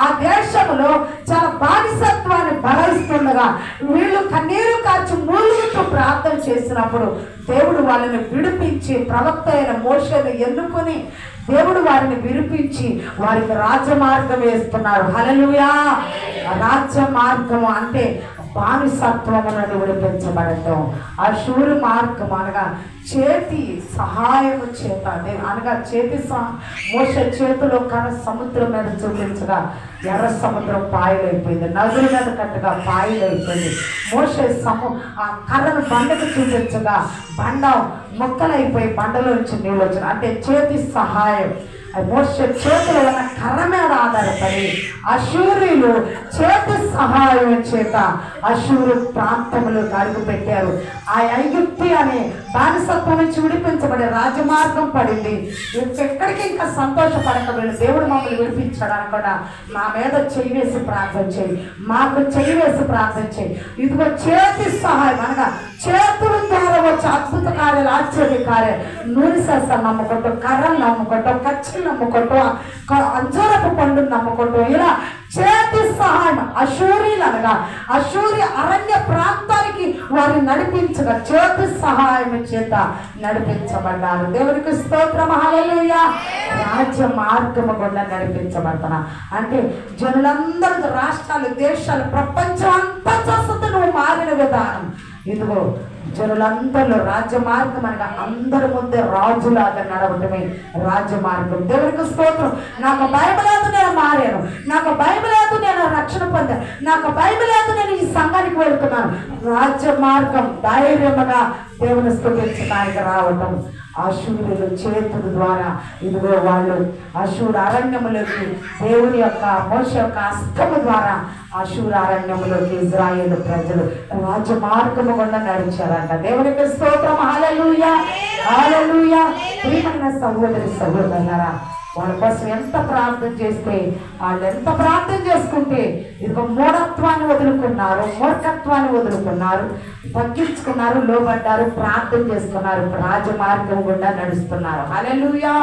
ఆ దేశంలో చాలా బానిసత్వాన్ని బలైస్తుండగా వీళ్ళు కన్నీరు కాచి మూలుగుతూ ప్రార్థన చేసినప్పుడు దేవుడు వాళ్ళని విడిపించి ప్రవక్త అయిన మోషేను ఎన్నుకొని దేవుడు వారిని విడిపించి వారికి రాజమార్గం వేస్తున్నారు. హల్లెలూయా. రాజ్యమార్గము అంటే బానిసత్వము నుండి విడిపించబడటం. ఆ శూరు మార్గం అనగా చేతి సహాయము చేత, అనగా చేతి మోషే చేతిలో కర్ర సముద్రం మీద చూపించగా ఎర్ర సముద్రం పాయలైపోయింది, నదుల మీద కట్టుగా పాయలైపోయింది. మోషే ఆ కర్రను బండకు చూపించగా బండ మొక్కలైపోయి బండలో నుంచి నీళ్ళు వచ్చిన, అంటే చేతి సహాయం. మోషే చేతులు ఉన్న కర్ర మీద ఆధారపడి అషూరీలు చేతి సహాయం చేత అషూరు ప్రాంతములు అడుగు పెట్టారు. ఆ ఐగుప్తి అనే బానిసత్వం నుంచి విడిపించబడే రాజమార్గం పడింది. ఎక్కడికి ఇంకా సంతోషపడకపోయిన దేవుడు మమ్మల్ని విడిపించడానికి కూడా మా మీద చెయ్యి వేసి ప్రార్థన చేయి, మాకు చెయ్యి వేసి ప్రార్థన చేయి. ఇదిగో చేతి సహాయం అనగా చేతుల ద్వారా వచ్చే అద్భుత కార్యాలు, ఆశ్చర్య కార్యాలు, నూనె శాస్త్రం నమ్ముకుంటూ, కర్రలు నమ్ముకుంటూ, కచ్చిలు నమ్ముకుంటూ, అంజూరపు పండును నమ్ముకుంటూ, ఇలా చేతి సహాయం అశూరీలు అనగా అశూరి అరణ్య ప్రాంతానికి వారిని నడిపించగా చేతి సహాయం చేత నడిపించబడ్డారు. దేవునికి స్తోత్రం, హల్లెలూయా. రాజ్య మార్గము గుండా నడిపించబడతాను అంటే జనులందరూ, రాష్ట్రాలు, దేశాలు, ప్రపంచం అంతా చూస్తుంది నువ్వు మారిన విధానం. ఇదిగో జనులందరిలో రాజ్య మార్గం అనగా అందరి ముందే రాజులాగా నడవటమే రాజ్య మార్గం. దేవునికి స్తోత్రం. నాకు బైబిల్ లేదు నేను మారాను, నాకు బైబిల్ లేదు నేను రక్షణ పొందాను, నాకు బైబిల్ లేదు నేను ఈ సంఘానికి వెళ్తున్నాను. రాజ్య మార్గం ధైర్యముగా దేవుని స్తుతించడానికి రావటం. అశూరుల చేతుల ద్వారా ఇదిగో వాళ్ళు అశూరు అరణ్యములోకి దేవుని యొక్క మోషే యొక్క హస్తము ద్వారా అశూరు అరణ్యములోకి ఇజ్రాయేలు ప్రజలు రాజ్య మార్గము గుండా నడిచారంట. దేవునికి స్తోత్రం, హల్లెలూయా, హల్లెలూయా. ప్రియమైన సహోదరి సహోదరులారా, వాళ్ళ కోసం ఎంత ప్రార్థన చేస్తే, వాళ్ళు ఎంత ప్రార్థన చేసుకుంటే ఇదిగో మూఢత్వాన్ని వదులుకున్నారు, మూర్ఖత్వాన్ని వదులుకున్నారు, తగ్గించుకున్నారు, లోబడ్డారు, ప్రార్థన చేసుకున్నారు, రాజమార్గం గుండా నడుస్తున్నారు. హల్లెలూయా,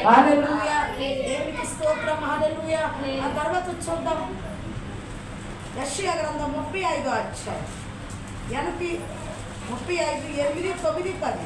హల్లెలూయా. దేవునికి స్తోత్రం, హల్లెలూయా. ఆ తర్వాత చూద్దాం యెషయా గ్రంథం 35వ అధ్యాయం 35, 8, 9, 10.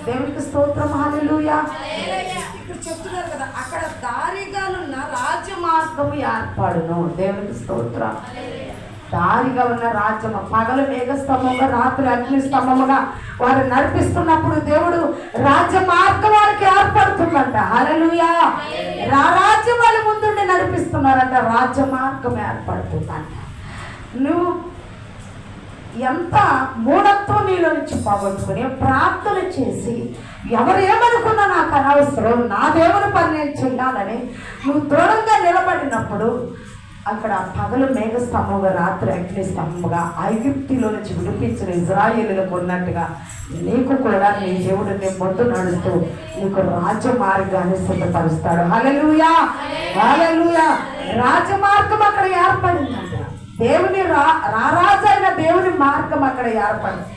దేవునికి స్తోత్రం, హల్లెలూయా. ఇక్కడ చెప్తున్నారు కదా, అక్కడ దారిగానున్న రాజ్య మార్గము ఏర్పడును. దేవునికి స్తోత్రం. దారిగా ఉన్న రాజ్యము పగలు మేఘస్తంభముగా, రాత్రి అగ్ని స్తంభముగా వారు నడిపిస్తున్నప్పుడు దేవుడు రాజ్య మార్గం వారికి ఏర్పడుతుందంట. హల్లెలూయా. రాజ్యం వాళ్ళ ముందుండి నడిపిస్తున్నారంట, రాజ్య మార్గం ఏర్పడుతుందంట. నువ్వు ఎంత మూఢత్వం నీలో నుంచి పోగొట్టుకుని ప్రార్థన చేసి ఎవరు ఏమనుకున్నా నాకు అనవసరం, నా దేవుని పని నేను చెయ్యాలని నువ్వు దృఢంగా నిలబడినప్పుడు అక్కడ పగలు మేఘస్తంభంగా, రాత్రి అగ్ని స్తంభంగా ఐగుప్తులో నుంచి విడిపించిన ఇజ్రాయేలులకు ఉన్నట్టుగా నీకు కూడా నీ దేవుడు నీ ముందు నడుస్తూ నీకు రాజమార్గాన్ని సిద్ధపరుస్తాడు. హల్లెలూయా, హల్లెలూయా. రాజమార్గం అక్కడ ఏర్పడిందంట. దేవుని రారాజైన దేవుని మార్గం అక్కడ ఏర్పడింది.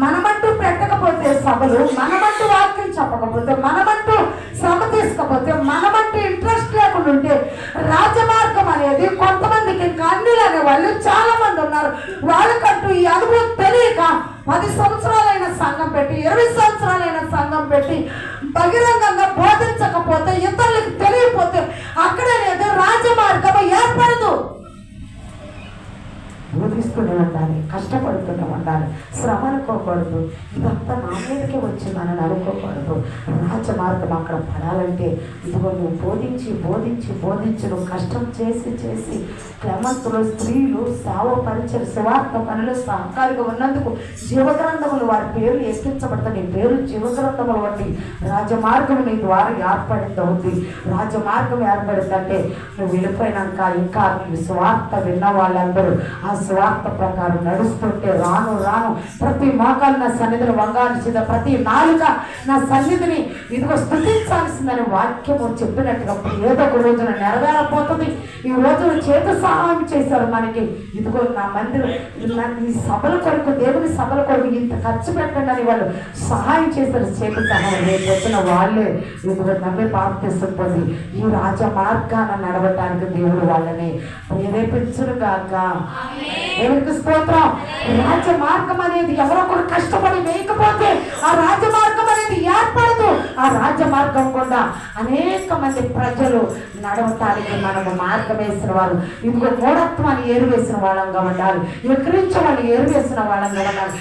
మనమంటూ పెట్టకపోతే సభలు, మనమంటూ వాక్యం చెప్పకపోతే, మనమంటూ శ్రమ తీసుకోకపోతే, మనమంటూ ఇంట్రెస్ట్ లేకుండా ఉంటే రాజమార్గం అనేది కొంతమందికి కన్నులు అనే వాళ్ళు చాలా మంది ఉన్నారు. వాళ్ళకంటూ ఈ అనుభవం తెలియక 10 సంవత్సరాలైన సంఘం పెట్టి, 20 సంవత్సరాలైన సంఘం పెట్టి బహిరంగంగా బోధించకపోతే, ఇతరులకు తెలియకపోతే అక్కడనేది రాజమార్గం ఏర్పడదు. బోధిస్తూనే ఉండాలి, కష్టపడుతూనే ఉండాలి, శ్రమ అనుకోకూడదు. ఇదంతా నా మీదకే వచ్చిందని అనుకోకూడదు. రాజమార్గం అక్కడ పడాలంటే ఇదిగో నువ్వు బోధించి బోధించి బోధించి నువ్వు కష్టం చేసి చేసి క్రమంతులు స్త్రీలు సేవ పరిచయ సువార్త పనులు సహకారిగా ఉన్నందుకు జీవగ్రంథములు వారి పేర్లు ఎక్కించబడతాయి. నీ పేరు జీవగ్రంథములు వంటి రాజమార్గం నీ ద్వారా ఏర్పడింది ఉంది. రాజమార్గం ఏర్పడిందంటే నువ్వు వెళ్ళిపోయినాక ఇంకా నీ సువార్త విన్న వాళ్ళందరూ ఆ స్వార్థ ప్రకారం నడుస్తుంటే రాను రాను ప్రతి మోకాలు నా సన్నిధిని వంగాల్సింద, ప్రతి నాలుక నా సన్నిధిని ఇదిగో స్థుతించాల్సిందని వాక్యము చెప్పినట్టుగా ఏదో ఒక రోజున నెరవేరపోతుంది. ఈ రోజున చేతి సహాయం చేశారు మనకి. ఇదిగో నా మందిరం ఈ సభల కొరకు, దేవుని సభల కొరకు ఇంత ఖర్చు పెట్టండి అని వాళ్ళు సహాయం చేశారు. చేతి సహాయం రేపు వచ్చిన వాళ్ళే ఇదిగో నమ్మి బాప్తిసం పొంది ఈ రాజ మార్గాన నడవటానికి దేవుడు వాళ్ళని ప్రేరేపించును గాక. దేవునికి స్తోత్రం. రాజమార్గం అనేది ఎవరో కూడా కష్టపడి వేయకపోతే ఆ రాజమార్గం అనేది ఏర్పడదు. ఆ రాజమార్గం గుండా అనేక మంది ప్రజలు నడవటానికి మనము మార్గం వేసిన వాళ్ళు, ఇదిగో మూఢత్వాన్ని ఏరువేసిన వాళ్ళంగా ఉండాలి, ఎక్కిరించే వాళ్ళు ఏరువేసిన వాళ్ళంగా ఉండాలి,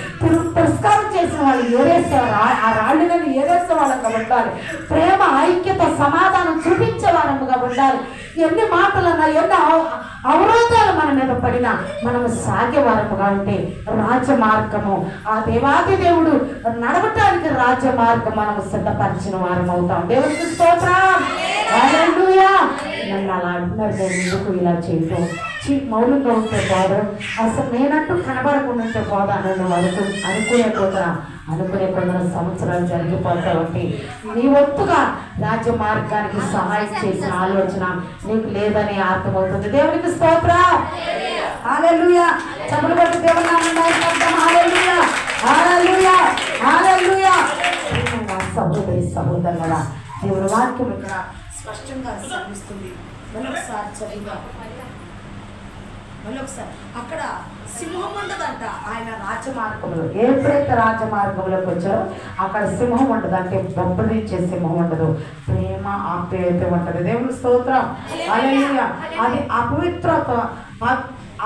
తిరస్కారం చేసిన వాళ్ళు ఆ రాళ్ళని ఏదేసే వాళ్ళంగా ఉండాలి. ప్రేమ, ఐక్యత, సమాధానం చూపించే వారముగా ఉండాలి. ఎన్ని మాటలన్నా, ఎన్ని అవరోధాలు మన మీద పడినా మనము సాగే వారముగా ఉంటే రాజమార్గము, ఆ దేవాది దేవుడు నడవటానికి రాజమార్గం మనము సిద్ధపరిచిన వారం అవుతాం. దేవునికి స్తోత్రం. హల్లెలూయా. నన్ను అలా అంటున్నారు, నేను ఎందుకు ఇలా చేయటం, మౌనంగా ఉంటే పోదాం, అసలు నేనంటూ కనబడకుండా ఉంటే పోదా నన్ను అనుకునే కొందరు సంవత్సరాలు జరిగిపోతావంటే నీ ఒప్పుగా రాజమార్గానికి సహాయం చేసిన ఆలోచన నీకు లేదని అర్థమవుతుంది. దేవునికి స్తోత్రం. హల్లెలూయా. చప్పట్లు కొట్టి దేవుని నామమున హల్లెలూయా, హల్లెలూయా, హల్లెలూయా. సహోదరి సహోదరులారా, దేవుని వాక్యం ఇక్కడ స్పష్టంగా శ్రమిస్తుంది. మరొకసారి చదివా, మరొకసారి అక్కడ సింహం ఉండదంట. ఆయన రాజమార్గంలో ఎప్పుడైతే రాజమార్గంలోకి వచ్చారో అక్కడ సింహం ఉండదు, అంటే బొబ్బలించే సింహం ఉండదు, ప్రేమ ఆప్యాయత ఉంటుంది. దేవుని స్తోత్రం. హల్లెలూయా. అది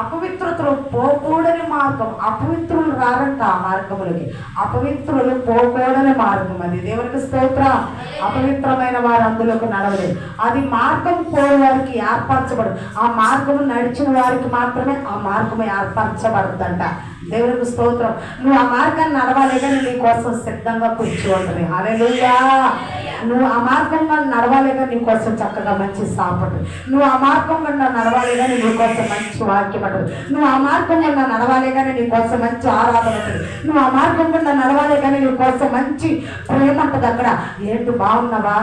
అపవిత్రతలు పోకూడని మార్గం. అపవిత్రులు రారంట ఆ మార్గములకి, అపవిత్రులు పోకూడని మార్గం అది. దేవునికి స్తోత్రం. అపవిత్రమైన వారు అందులోకి నడవలేదు. అది మార్గం పోయే వారికి ఏర్పరచబడు, ఆ మార్గము నడిచిన వారికి మాత్రమే ఆ మార్గము ఏర్పరచబడుతుందంట. దేవునికి స్తోత్రం. నువ్వు ఆ మార్గాన్ని నడవాలి కానీ నీ కోసం సిద్ధంగా కూర్చో ఉంటుంది. హల్లెలూయా. నువ్వు ఆ మార్గంగా నడవాలి కానీ నీ కోసం చక్కగా మంచి సాపడు, నువ్వు ఆ మార్గంగా నడవాలి కానీ నీ కోసం మంచి వాక్యం అంటుంది, నువ్వు ఆ మార్గంగా నడవాలి కానీ నీ కోసం మంచి ఆరాధన ఉంటుంది, నువ్వు ఆ మార్గంగా నడవాలి కానీ నీ కోసం మంచి ప్రేమ ఉంటుంది. అక్కడ ఏంటి, బాగున్నావా,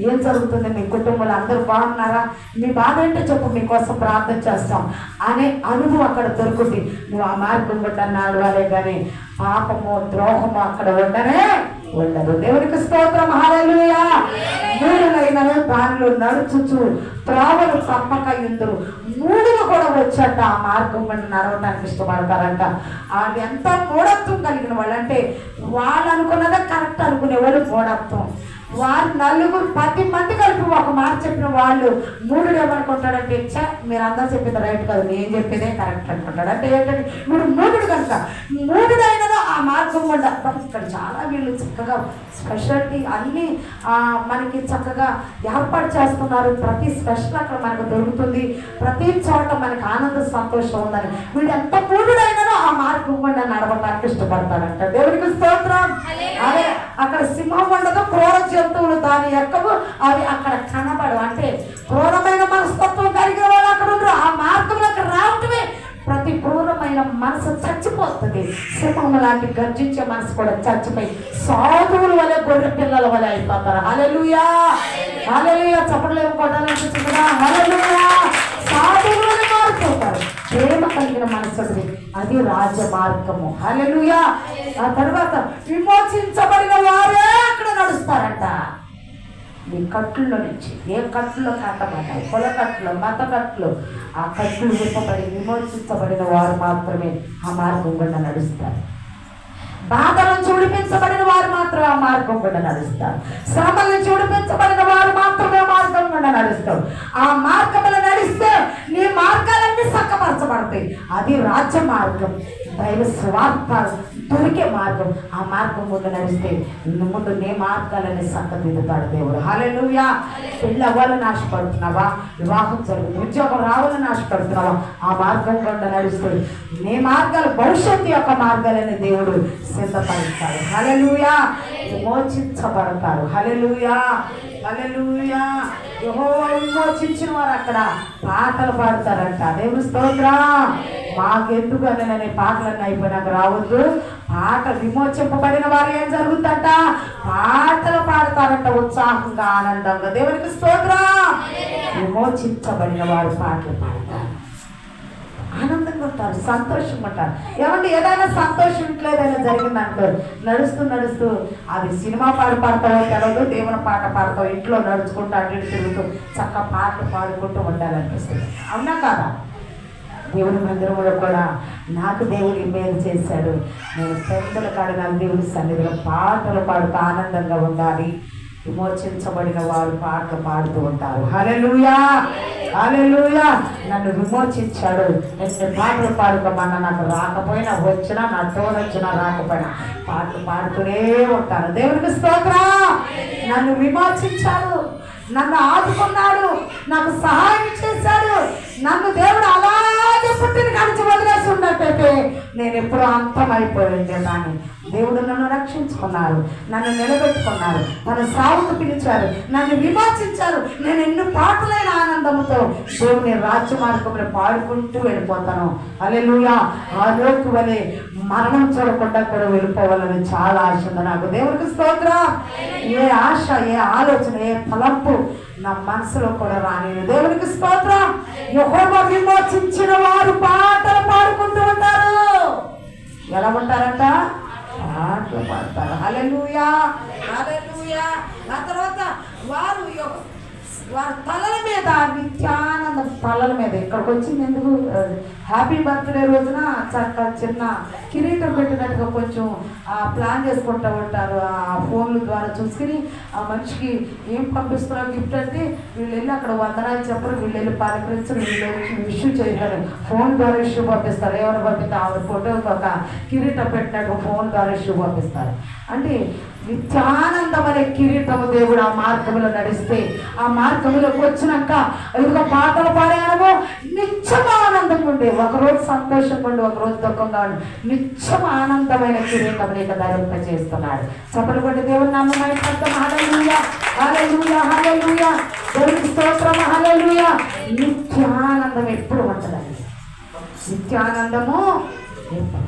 ఏం జరుగుతుంది, మీ కుటుంబంలో అందరూ బాగున్నారా, మీ బాధ ఏంటో చెప్పు, మీకోసం ప్రార్థన చేస్తాం అనే అనుభవం అక్కడ దొరుకుతుంది. నువ్వు ఆ మార్గం గుండా నడవాలి కానీ పాపము, ద్రోహము అక్కడ ఉండదు. దేవునికి స్తోత్రం. హల్లెలూయా. మూడులైనను దానిలో నడుచుచు త్రావలు తప్పక ఇందురు, మూడులు కూడా వచ్చాట ఆ మార్గం గుండా నడవడానికి ఇష్టపడతారంట. అది ఎంత మూఢత్వం కలిగిన వాళ్ళు అంటే, వాళ్ళు అనుకున్నదే కరెక్ట్ అనుకునే వాళ్ళు మూఢత్వం. వారు 10 మంది కలిపి ఒక మాట చెప్పిన వాళ్ళు మూడు ఏమనుకుంటాడంటే, మీరు అందరూ చెప్పింది రైట్ కాదు, నేను చెప్పేదే కరెక్ట్ అనుకుంటాడు. అంటే ఏంటంటే మీరు మూడుడు కనుక మూడుడైనదో ఆ మార్గం కూడా ఇక్కడ చాలా వీళ్ళు చక్కగా స్పెషాలిటీ అన్నీ మనకి చక్కగా ఏర్పాటు చేస్తున్నారు. ప్రతి స్పెషల్ అక్కడ మనకు దొరుకుతుంది, ప్రతి చోట మనకి ఆనంద సంతోషం ఉందని వీళ్ళు ఎంత మూడుడైనదో ఆ మార్గం కూడా నడవడానికి ఇష్టపడతాడంట. దేవునికి స్తోత్రం. అదే అక్కడ సింహం ఉండదు, క్రూర జంతువులు దాని ఎక్కవు, అవి అక్కడ కనబడవు. అంటే క్రూరమైన మనస్తత్వం కలిగిన వాళ్ళు అక్కడ ఉండరు. ఆ మార్గంలోకి రావటమే ప్రతి క్రూరమైన మనసు చచ్చిపోతుంది. సింహం లాంటి గర్జించే మనసు కూడా చచ్చిపోయి సాధువుల వలె, గొర్రె పిల్లల వలె అయిపోతారు. హల్లెలూయా, హల్లెలూయా. చప్పట్లు కొట్టాలనిపిస్తుందా? హల్లెలూయా. సాధువులని మారిపోతారు. ప్రేమ కలిగిన మనసుది, అది రాజమార్గము. హల్లెలూయా. ఆ తర్వాత విమోచించబడిన వారే అక్కడ నడుస్తారంట. ఈ కట్టుల్లో నుంచి ఏ కట్టులో కట్టబడ్డాయి, కుల కట్టులు, మత కట్టులు, ఆ కట్టులు విప్పబడి విమోచించబడిన వారు మాత్రమే ఆ మార్గం గుండా నడుస్తారు. బాధల నుంచి విడిపించబడిన వారు మాత్రమే ఆ మార్గం గుండా నడుస్తారు. శ్రమల నుంచి విడిపించబడిన వారు మాత్రమే మార్గం గుండా నడుస్తారు. ఆ మార్గంలో నడిస్తే నీ మార్గాలన్నీ చక్కపరచబడతాయి. అది రాజ్య మార్గం, దైవ స్వార్థ దొరికే మార్గం. ఆ మార్గం ముందు నడిస్తే ముందు నీ మార్గాలని చక్కదిద్దుతాడు దేవుడు. హల్లెలూయా. పెళ్ళి అవ్వాలని ఆశపడుతున్నావా, వివాహం జరుగుతుంది, ఉద్యోగం రావాలని ఆశపడుతున్నావా, ఆ మార్గం గుండా నడుస్తుంది నీ మార్గాలు, భవిష్యత్తు యొక్క మార్గాలని దేవుడు సిద్ధపరుస్తాడు. హల్లెలూయా. విమోచించబడతారు. హల్లెలూయా, హల్లెలూయా. యెహోవా విమోచించిన వారు అక్కడ పాటలు పాడతారంట. దేవుని స్తోత్రం. మాకెందుకు అని పాటలన్నీ అయిపోయినాక రావద్దు. పాట విమోచింపబడిన వారు ఏం జరుగుతుందంట, పాటలు పాడతారంట ఉత్సాహంగా, ఆనందంగా. దేవునికి స్తోత్రం. విమోచించబడిన వారు పాటలు పాడతారు, ఆనందంగా ఉంటారు, సంతోషంగా ఉంటారు. ఏమంటే ఏదైనా సంతోషం ఇంట్లో ఏదైనా జరిగిందంటో నడుస్తూ అది సినిమా పాట పాడతావో తెలవదు, దేవుని పాట పాడతావు, ఇంట్లో నడుచుకుంటూ అటు ఇటు తిరుగుతూ చక్క పాటలు పాడుకుంటూ ఉండాలనిపిస్తుంది. అవునా కాదా? దేవుని మందిరంలో కూడా నాకు దేవుడు మేలు చేశాడు, నేను పెద్దల కాడ నాకు దేవుని సన్నిధిలో పాటలు పాడుతూ ఆనందంగా ఉండాలి, విమోచించబడిన వారు పాటలు పాడుతూ ఉంటారు. హల్లెలూయా, హల్లెలూయా. నన్ను విమోచించాడు, నేను పాటలు పాడుకోమన్నా నాకు రాకపోయినా వచ్చినా, నా తోడు వచ్చినా రాకపోయినా పాటలు పాడుతూనే ఉంటాను. దేవునికి స్తోత్రం. నన్ను విమోచించాడు, నన్ను ఆదుకున్నాడు, నాకు సహాయం చేశాడు. నన్ను దేవుడు అలాగే పుట్టిన కాడిచి వదిలేసి ఉన్నట్టయితే నేను ఎప్పుడూ అంతమైపోయింది. కానీ దేవుడు నన్ను రక్షించుకున్నారు, నన్ను నిలబెట్టుకున్నారు, నన్ను సాగుకు పిలిచారు, నన్ను విమోచించారు. నేను ఎన్ని పాటలైన ఆనందంతో దేవుని రాజ్య మార్గంలో పాడుకుంటూ వెళ్ళిపోతాను. హల్లెలూయా. ఆ లోకి వలె మరణం చూడకుండా కూడా వెళ్ళిపోవాలని చాలా ఆశ ఉంది నాకు. దేవునికి స్తోత్రం. ఏ ఆశ, ఏ ఆలోచన, ఏ తలంపు నా మనసులో కూడా రాలేదు. దేవునికి స్తోత్రం. యెహోవా విమోచించిన వారు పాటలు పాడుకుంటూ ఉంటారు. ఎలా ఉంటారంట? పాటలు పాడతారు. హల్లెలూయా, హల్లెలూయా. ఆ తర్వాత వారు తలల మీద నిత్యానందం, తలల మీద ఇక్కడికి వచ్చింది ఎందుకు? హ్యాపీ బర్త్డే రోజున చక్క చిన్న కిరీటం పెట్టినట్టుగా కొంచెం ప్లాన్ చేసుకుంటూ ఉంటారు. ఆ ఫోన్ల ద్వారా చూసుకుని ఆ మనిషికి ఏం పంపిస్తున్నారు గిఫ్ట్ అంటే వీళ్ళు వెళ్ళి అక్కడ వందనాలు చెప్పరు, వీళ్ళు వెళ్ళి పలకరించరు, వీళ్ళు ఇష్యూ చేయగలరు. ఫోన్ ద్వారా ఇష్యూ పంపిస్తారు. ఎవరు పంపిస్తే ఆవిడ ఫోటోకి ఒక కిరీటం పెట్టినట్టు ఫోన్ ద్వారా ఇష్యూ పంపిస్తారు. అంటే నిత్యానందం అనే కిరీటము దేవుడు ఆ మార్గంలో నడిస్తే, ఆ మార్గంలోకి వచ్చినాక ఇదిగో పాటలు పాడాము, నిత్యం ఆనందంగా ఉండే, ఒకరోజు సంతోషంగా ఉండి ఒకరోజు దుఃఖంగా ఉండి నిత్యం ఆనందమైన కిరీటం నీకు ధరింప చేస్తున్నాడు. చప్పలు కొట్టి దేవుని నామమున పడతాం. హల్లెలూయా, హల్లెలూయా, హల్లెలూయా. దేవునికి స్తోత్రం. హల్లెలూయా. నిత్యానందం ఎప్పుడు ఉంటుందండి? నిత్యానందము ఎప్పుడు?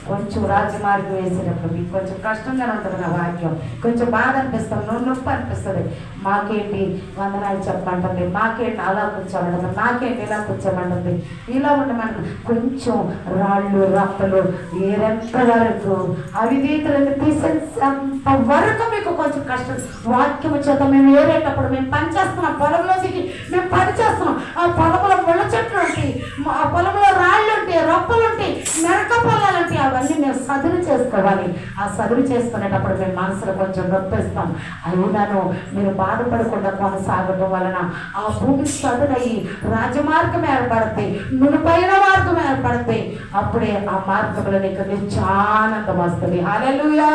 కొంచెం రాజమార్గం వేసేటప్పుడు మీకు కొంచెం కష్టంగానే ఉంటుంది నా వాక్యం, కొంచెం బాధ అనిపిస్తుంది, నొప్పి అనిపిస్తుంది. మాకేంటి వందనాలు చెప్పమంటుంది, మాకేంటి అలా కూర్చోమంటుంది, మాకేంటి ఇలా కూర్చోమంటుంది, ఇలా ఉండమని కొంచెం రాళ్ళు రప్పలు ఏరెంత వరకు అవిధీతులను తీసేంత వరకు మీకు కొంచెం కష్టం. వాక్యం చేత మేము ఏరేటప్పుడు మేము పని చేస్తున్నాం, పొలంలో దిగి మేము పని చేస్తున్నాం. ఆ పొలంలో ముళ్ళ చెట్లు ఉంటాయి, ఆ పొలంలో రాళ్ళు ఉంటాయి, రప్పలు ఉంటాయి, మెరక పొలాలు ఉంటాయి. అవన్నీ మేము సదురు చేసుకోవాలి. ఆ సదురు చేసుకునేటప్పుడు మేము మనసులో కొంచెం నొప్పిస్తాం. అయినాను మీరు బాధపడకుండా కొనసాగడం వలన ఆ భూమి సదురయ్యి రాజమార్గం ఏర్పడతాయి, నునుపైన మార్గం ఏర్పడతాయి. అప్పుడే ఆ మార్గంలో నీకు నిత్యానందం వస్తుంది. హల్లెలూయా.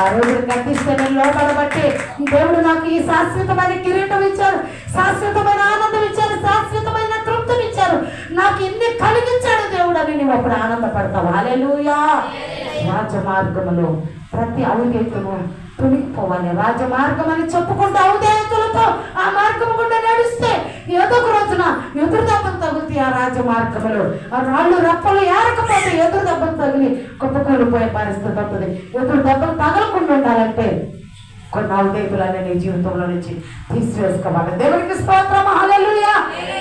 ఆ రోజు కట్టిస్తే నేను లోపడబట్టి దేవుడు నాకు ఈ శాశ్వతమైన కిరీటం ఇచ్చారు, శాశ్వతమైన ఆనందం ఇచ్చారు, శాశ్వతమైన తృప్తిని ఇచ్చారు, నాకు ఇన్ని కలిగించాడు దేవుడు అని నువ్వు అప్పుడు ఆనందపడతావు. హల్లెలూయా. రాజమార్గములో ప్రతి అవిధేయతను తొలగిపోవాలి. రాజమార్గం అని చెప్పుకుంటూ అవిధేయతలతో ఆ మార్గం గుండా నడిస్తే ఏదో ఒక రోజున ఎదురు దెబ్బలు తగులుతాయి. ఆ రాజమార్గములో ఆ రాళ్ళు రప్పలు ఏరకపోతే ఎదురు దెబ్బలు తగిలి కుప్పకూలిపోయే పరిస్థితి ఉంటుంది. ఎదురు దెబ్బలు తగలకుండా ఉండాలంటే కొన్ని అవిధేయతలనే నీ జీవితంలో నుంచి తీసివేసుకోవాలి. దేవునికి స్తోత్రం. హల్లెలూయా,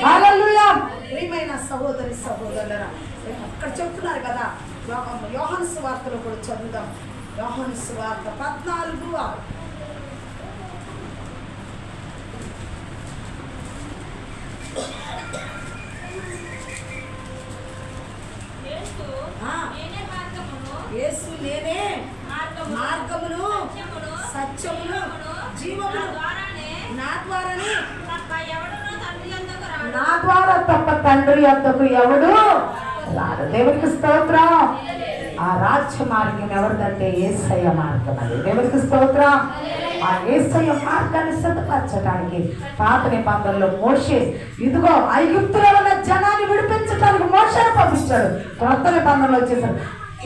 హల్లెలూయా. ప్రియమైన సహోదరి సహోదరులారా, అక్కడ చెప్తున్నారు కదా, యోహాను సువార్తలో కూడా చదువుదాం. యోహాను సువార్త 14. యేసు నేనే మార్గమును సత్యమును జీవమును, నా ద్వారానే నా ద్వారా తప్ప తండ్రి యొద్దకు ఎవడు రాడు. దేవునికి స్తోత్రం. ఆ రాజ్య మార్గం ఎవరిదంటే యేసయ్య మార్గం. అది దేవునికి స్తోత్రం. ఆ యేసయ్య మార్గాన్ని సిద్ధపరచడానికి పాత నిబంధనలో మోషే ఇదిగో ఐగుప్తులో ఉన్న జనాన్ని విడిపించడానికి మోషేను పంపించాడు. కొత్త నిబంధనలో వచ్చేసాడు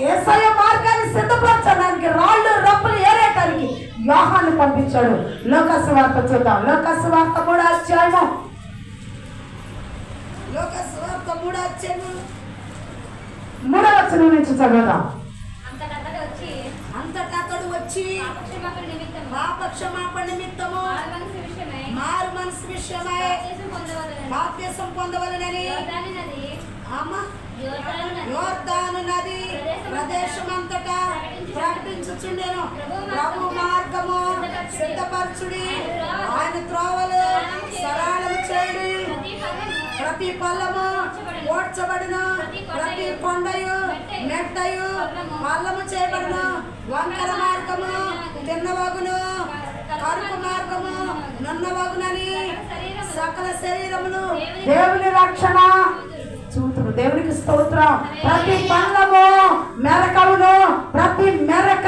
యేసయ్య మార్గాన్ని సిద్ధపరచడానికి, రాళ్ళు రప్పలు ఏరేయడానికి యోహాను పంపించాడు. లోకాసు వార్త చూద్దాం. లోకాసు వార్త 3వ అధ్యాయము. లోకాసు వార్త 3వ అధ్యాయము 3వ వచనం నుంచి చదువుదాం. అంతటా అతడు వచ్చి పాప క్షమాపణ నిమిత్తము మారు మనసు విషయమై బాప్తిసం పొందవలెనని యోర్దాను నది ప్రదేశమంతటా ప్రకటించుచుండెను. ప్రభు మార్గము సిద్ధపరచుడి, ఆయన త్రోవలు సరళము చేయుడి. ప్రతి పల్లము ఓడ్చబడును, ప్రతి కొండయు మెట్టయు పల్లము చేయబడును. వంకర మార్గము తిన్నవగును, కరుకు మార్గము నన్నవగునని సకల శరీరములు దేవుని రక్షణ చూతురు. దేవునికి స్తోత్రం. ప్రతి పల్లము మెరకమును, ప్రతి మెరక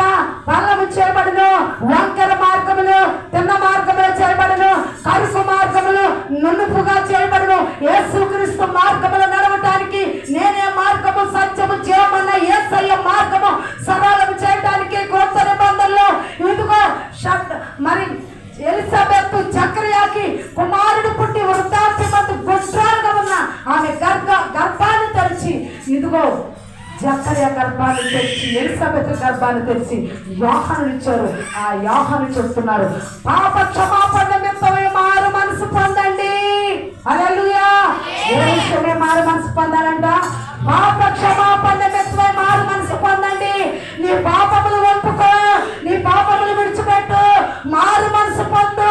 పల్లము చేయబడును. వంకర మార్గములు తిన్న మార్గములు చేయబడును. కరుకు మార్గములు నునుపుగా చేయబడును. యేసుక్రీస్తు మార్గములు నడవటానికి నేనే మార్గము, సత్యము, జీవమన్న యేసయ్య మార్గము సరళం చేయడానికి కొత్త నిబంధనలో ఇదిగో మరి ఎలిజబెత్ జకర్యాకి కుమారుడు పుట్టి వృద్ధాప్యమందు గుండ్రాలుగా ఉన్న ఆమె గర్భాన్ని తెరిచి ఇదిగో జకర్యా గర్భాన్ని తెరిచి ఎలిజబెత్ గర్భాన్ని తెరిచి యోహాను ఇచ్చారు. ఆ యోహాను చెప్తున్నారు, పాప క్షమాపణ నిమిత్తమే మారు మనసు పొందండి. హల్లెలూయా. ఏ విషయమే మారు మనసు పొందాలంట? పాప క్షమాపణ నిమిత్తమే మారు మనసు పొందండి. నీ పాపములు ఒప్పుకో, నీ పాపములు విడిచిపెట్టు, మారు మనసు పొందు.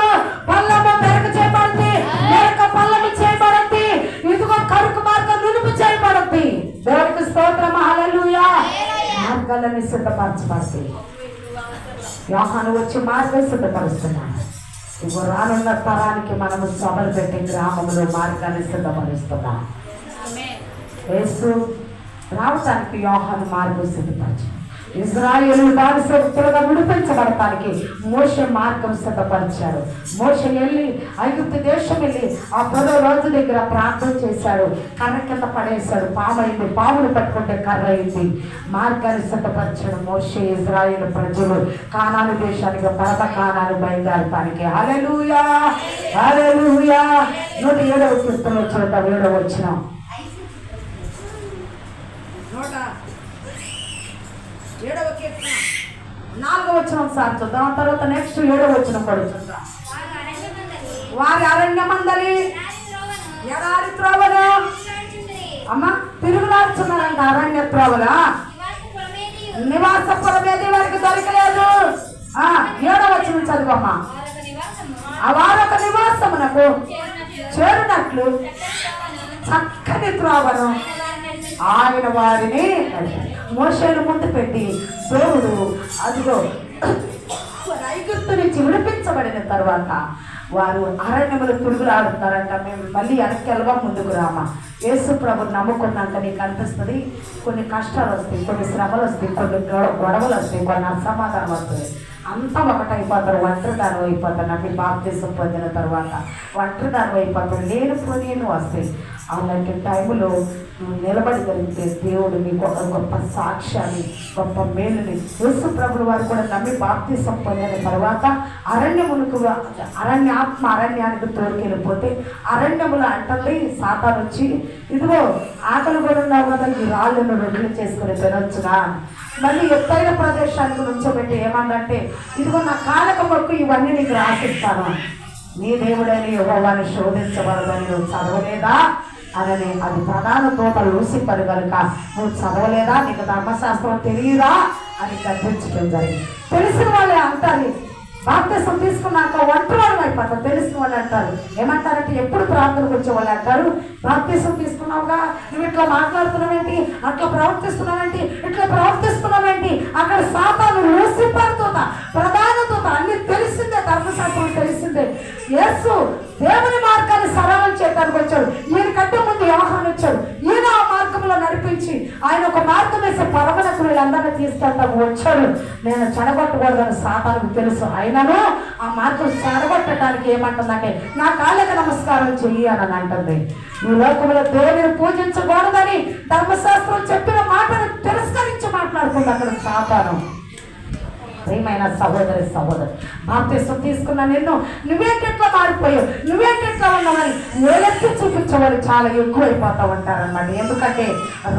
పల్లము మెరక చేయబడింది, మెరక పల్లము చేయబడింది. ఇదిగో కరుకు మార్గం నునుపు చేయబడింది. దేవునికి స్తోత్రం. హల్లెలూయా. మార్గాలని సిద్ధపరచబడతాయి. యోహాను వచ్చి మార్గం సిద్ధపరుస్తున్నాడు. ఇదిగో రానున్న తరానికి మనము సభలు పెట్టి గ్రామంలో మార్గాన్ని సిద్ధపరుస్తున్నాం. యేసు రావటానికి యోహాను మార్గం సిద్ధపరచు. ఇజ్రాయేలు బానిసలుగా విడిపించబడటానికి మోషే మార్గం సిద్ధపరిచాడు. మోషే వెళ్ళి ఐగుప్తు దేశం వెళ్ళి ఆ 10వ రోజు దగ్గర ప్రార్థన చేశాడు. కర్ర కింద పడేశాడు, పామైంది. పామును పట్టుకుంటే కర్ర అయింది. మార్గాన్ని సిద్ధపరిచాడు మోషే. ఇజ్రాయేలు ప్రజలు కానాను దేశానికి పరత కానాను బయలుదేరటానికి. హల్లెలూయా, హల్లెలూయా. 107వ కీర్తన వచ్చిన 7వ వచనం, 107వ కీర్తన 4వ వచనం సార్ చూద్దాం. తర్వాత నెక్స్ట్ 7వ వచనం పడుతుందా. వారి అరణ్యమందలి ఎడారి త్రోవలు అమ్మ తిరుగులాడుతున్నారంట. అరణ్య త్రోవల నివాస పొలమేది వారికి దొరకలేదు. 7వ వచనం చదువమ్మా. వారొక నివాసమునకు చేరునట్లు చక్కని త్రోవను ఆయన వారిని మోషేను ముందు పెట్టి దేవుడు అదిగో ఐగుప్తు నుంచి విడిపించబడిన తర్వాత వారు అరణ్యములు తిరుగులాడుతారంట. మేము మళ్ళీ వెనక్కి వెళ్ళగా ముందుకు రామా. యేసు ప్రభు నమ్ముకున్నాక నీకు అనిపిస్తుంది కొన్ని కష్టాలు వస్తాయి, కొన్ని శ్రమలు వస్తాయి, కొన్ని గొడవలు వస్తాయి, కొన్ని అసమాధానం వస్తాయి. అంతా ఒకటైపోతారు, ఒంటరిదానం అయిపోతారు. నాకు బాప్తిసం పొందిన తర్వాత ఒంటరిదానం అయిపోతారు, నేను వస్తాయి. అలాంటి టైంలో నువ్వు నిలబడగలిగితే దేవుడు మీకు ఒక గొప్ప సాక్ష్యాన్ని, గొప్ప మేలుని యేసు ప్రభుల వారు కూడా నమ్మి బాప్తిసం పొందిన తర్వాత అరణ్యానికి తోడుకెళ్ళిపోతే అరణ్యములు అంటుంది సాతాను వచ్చి, ఇదిగో ఆకలి కూడా ఉన్నావు కదా, ఈ రాళ్ళను రొట్టెలు చేసుకుని తినొచ్చునా. మళ్ళీ ఎత్తైన ప్రదేశానికి నుంచోబెట్టి ఏమన్నంటే, ఇదిగో నా కాళ్ళకు మొక్కు ఇవన్నీ నీకు రాసిస్తాను, నీ దేవుడని యెహోవాను శోధించబడదని నువ్వు చదవలేదా అని. అది ప్రధాన తోట లూసిఫర్ కనుక నువ్వు చదవలేదా, నీకు ధర్మశాస్త్రం తెలియదా అని గర్భించడం జరిగింది. తెలిసిన వాళ్ళే అంటారు, బాప్తిసం తీసుకున్నాక ఒంటరివాడు అయిపోతారు. తెలిసిన వాళ్ళు అంటారు, ఏమంటారంటే ఎప్పుడు ప్రార్థనకు వచ్చే వాళ్ళు అంటారు, బాప్తిసం తీసుకున్నావుగా, నువ్వు ఇట్లా మాట్లాడుతున్నావేంటి, అట్లా ప్రవర్తిస్తున్నావేంటి, ఇట్లా ప్రవర్తిస్తున్నావేంటి. అక్కడ సాతాను లూసిఫర్ తోట, ప్రధాన తోట, అన్ని తెలిసిందే, ధర్మశాస్త్రం తెలిసిందే. యేసు దేవుని మార్గాన్ని సరళం చేయడానికి వచ్చాడు. ఈయన కంటే ముందు యోహాను వచ్చాడు. ఈయన ఆ మార్గంలో నడిపించి ఆయన ఒక మార్గం వేసే పరమనకు వీళ్ళందరినీ తీసుకెళ్తాకు వచ్చాడు. నేను చెడగొట్టకూడదని సాతానుకు తెలుసు. అయినను ఆ మార్గం చెడగొట్టడానికి ఏమంటుందంటే, నా కాళ్ళకి నమస్కారం చెయ్యి అని అంటుంది. ఈ లోకంలో దేవుని పూజించకూడదని ధర్మశాస్త్రం చెప్పిన మాటను తిరస్కరించి మాట్లాడుతుంది అక్కడ సాతాను. ప్రియమైన సహోదరి బాప్తిసం తీసుకున్న నిన్ను నువ్వేంటెట్లా మారిపోయావు, నువ్వేంటెట్లా ఉన్నావని వేలెత్తి చూపించేవాళ్ళు చాలా ఎక్కువైపోతూ ఉంటారన్నమాట. ఎందుకంటే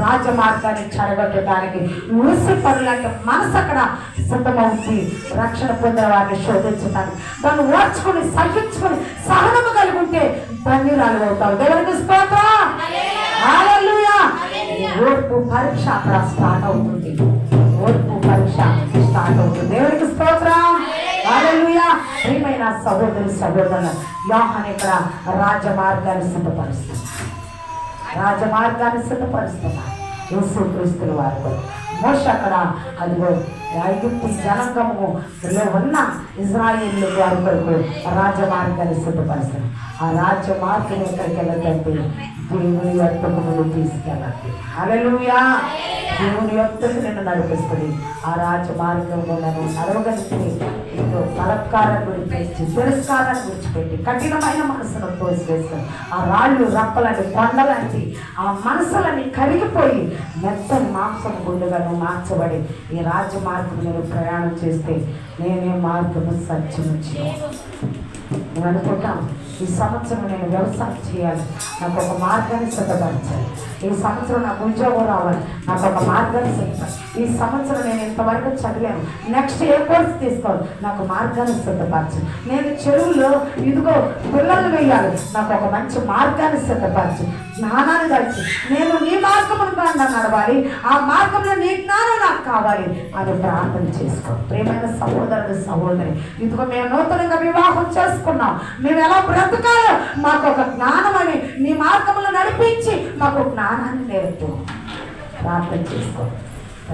రాజమార్గాన్ని చెడగొట్టడానికి లూసిఫర్ లాంటి మనసు అక్కడ సిద్ధమవుతుంది. రక్షణ పొందిన వారిని శోధించడానికి దాన్ని ఓర్చుకొని సహించుకొని సహనము కలిగి ఉంటే ధన్యురాలు అవుతావు. దేవునికి స్తోత్రం. హల్లెలూయా. ఓర్పు పరీక్ష అక్కడ స్టార్ట్ అవుతుంది. ఓర్పు పరీక్ష స్టార్ట్ అవుతుంది. దేవునికి స్తోత్రం. హల్లెలూయా. ప్రియమైన సహోదరులు, యోహాను ఇక్కడ రాజమార్గాన్ని సిద్ధపరుస్తున్నారు. యేసుక్రీస్తుల వారు మోషే అక్కడ అదిగో ఐగుప్తు జనాంగము ఉన్న ఇజ్రాయేలు వారి కొరకు రాజమార్గాన్ని సిద్ధపరుస్తారు. ఆ రాజమార్గం ఎక్కడికి వెళ్ళదంటే దేవుని యొక్కకు తీసుకెళ్ళండి. హల్లెలూయా. దేవుని యొక్కకు నిన్ను నడిపిస్తుంది. ఆ రాజమార్గంలో నన్ను నడవగలిగితే ఏదో బలత్కారం గురించి తిరస్కారాన్ని విడిచిపెట్టి కఠినమైన మనసును తోసివేసుకొని ఆ రాళ్ళు రప్పలని కొండలాంటి ఆ మనసులని కరిగిపోయి మెత్తని మాంసం గుండుగాను మార్చబడి ఈ రాజమార్గం నేను ప్రయాణం చేస్తే నేనే మార్గము సత్యము నేను అనుకుంటాను. ఈ సంవత్సరం నేను వ్యవసాయం చేయాలి, నాకు ఒక మార్గాన్ని సిద్ధపరచాలి. ఈ సంవత్సరం నాకు ఉద్యోగం రావాలి, నాకు ఒక మార్గాన్ని సిద్ధపరచాలి. ఈ సంవత్సరం నేను ఇంతవరకు చదివాను, నెక్స్ట్ ఏ కోర్స్ తీసుకోవాలి, నాకు మార్గాన్ని సిద్ధపరచాలి. నేను చెరువులో ఇదిగో పిల్లలు వేయాలి, నాకు ఒక మంచి మార్గాన్ని సిద్ధపరచు. జ్ఞానాన్ని దాచి నేను నీ మార్గమును నడవాలి, ఆ మార్గంలో నీ జ్ఞానం నాకు కావాలి అని ప్రార్థన చేసుకో. ప్రియమైన సహోదరుడు సహోదరి, ఇదిగో మేము నూతనంగా వివాహం చేసుకున్నాం, మేము ఎలా బ్రతకాలో మాకు ఒక జ్ఞానం అని నీ మార్గంలో నడిపించి మాకు జ్ఞానాన్ని నేర్పు. ప్రార్థన చేసుకో.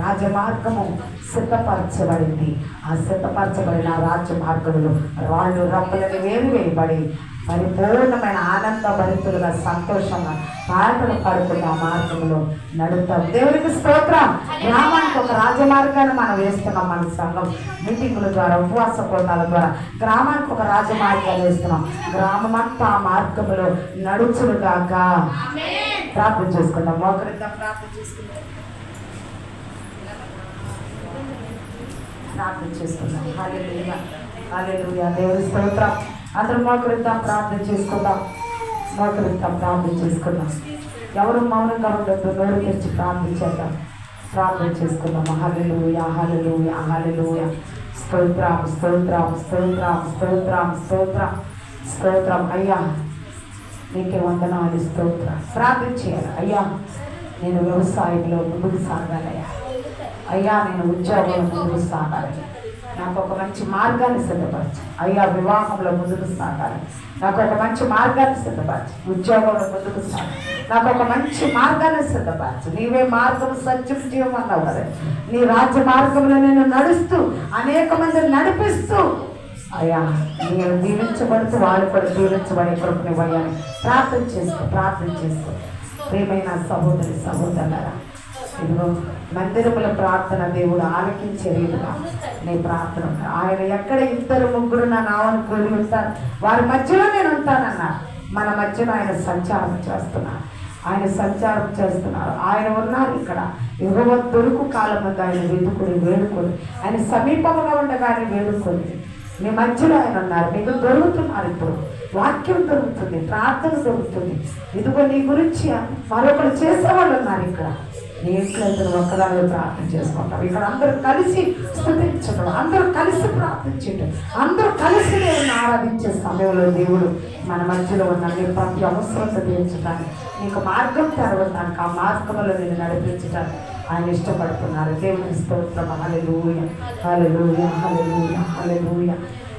రాజమార్గము సిద్ధపరచబడింది. ఆ సిద్ధపరచబడిన రాజమార్గంలో రాళ్ళు రప్పలని వేయబడి పరిపూర్ణమైన ఆనంద భరితులుగా సంతోషంగా పాటలు పాడుకున్న ఆ మార్గంలో నడుపుతాం. దేవునికి స్తోత్రం. గ్రామానికి ఒక రాజమార్గాన్ని మనం వేస్తున్నాం. మన సంఘం మీటింగుల ద్వారా ఉపవాస కోటాల ద్వారా గ్రామానికి ఒక రాజమార్గాన్ని వేస్తున్నాం. గ్రామం అంతా ఆ మార్గంలో నడుచులుగాక. ప్రార్థన చేసుకుందాం. మోకరిద్దాం, ప్రార్థన చేసుకుందాం. ప్రార్థన చేసుకుందాం. హల్లెలూయా, హల్లెలూయా. దేవుని స్తోత్రం. అందరూ మోకరిద్దాం, ప్రార్థన చేసుకుందాం. మోకరిద్దాం, ప్రార్థన చేసుకుందాం. ఎవరు మౌనంగా ఉండొద్దు, నోరు తెరిచి ప్రార్థించేద్దాం. ప్రార్థన చేసుకుందాం. హల్లెలూయా, హల్లెలూయా, హల్లెలూయా. స్తోత్రం, స్తోత్రం, స్తోత్రం, స్తోత్రం, స్తోత్రం, స్తోత్రం. అయ్యా నీకే వందనాలు, స్తోత్రం. ప్రార్థన చేయాలి. అయ్యా నేను వ్యవసాయంలో ముందుకు సాగాలయ్యా. అయ్యా నేను ఉద్యోగంలో ముందుకు సాగాలి, నాకు ఒక మంచి మార్గాన్ని సిద్ధపరచు. అయ్యా వివాహంలో ముందుకు సాగాలి, నాకు ఒక మంచి మార్గాన్ని సిద్ధపరచు. ఉద్యోగంలో ముందుకు సాగాలి, నాకు ఒక మంచి మార్గాన్ని సిద్ధపరచు. నీవే మార్గం సత్యం జీవం అన్నావు కదా. నీ రాజ్య మార్గంలో నేను నడుస్తూ అనేక మందిని నడిపిస్తూ అయ్యా నేను దీవించబడుతూ వాళ్ళు కూడా దీవించబడే కృపనివ్వని ప్రార్థన చేసుకో. ప్రార్థన చేసుకో. ప్రియమైన సహోదరి సహోదరులారా, ఇదిగో మందిరముల ప్రార్థన దేవుడు ఆలకించే రీతిగా నీ ప్రార్థన. ఆయన ఎక్కడ ఇద్దరు ముగ్గురు నా నామను కూడి ఉంటారు వారి మధ్యలో నేను ఉంటానన్నారు. మన మధ్యలో ఆయన సంచారం చేస్తున్నారు. ఆయన సంచారం చేస్తున్నారు. ఆయన ఉన్నారు ఇక్కడ. యెహోవా దొరుకు కాలం అంతా ఆయన వెతుకుని వేడుకొని, ఆయన సమీపంగా ఉండగానే వేడుకొని మీ మధ్యలో ఆయన ఉన్నారు. మీకు దొరుకుతున్నారు. ఇప్పుడు వాక్యం దొరుకుతుంది, ప్రార్థన దొరుకుతుంది. ఇదిగో నీ గురించి మరొకరు చేసేవాళ్ళు ఉన్నారు. ఇక్కడ నీ ఇంట్లో ఒక్కదాన్ని ప్రార్థన చేసుకుంటాం. ఇక్కడ అందరూ కలిసి స్తుతించడం, అందరూ కలిసి ప్రార్థించడం, అందరూ కలిసి దేవుని ఆరాధించే సమయంలో దేవుడు మన మధ్యలో ఉన్న నీ ప్రతి అవసరత తీర్చడానికి, నీకు మార్గం తెరవడానికి, ఆ మార్గంలో నేను నడిపించడానికి ఆయన ఇష్టపడుతున్నారు. దేవుని స్తోత్రం. హల్లెలూయా, హల్లెలూయా, హల్లెలూయా, హల్లెలూయా.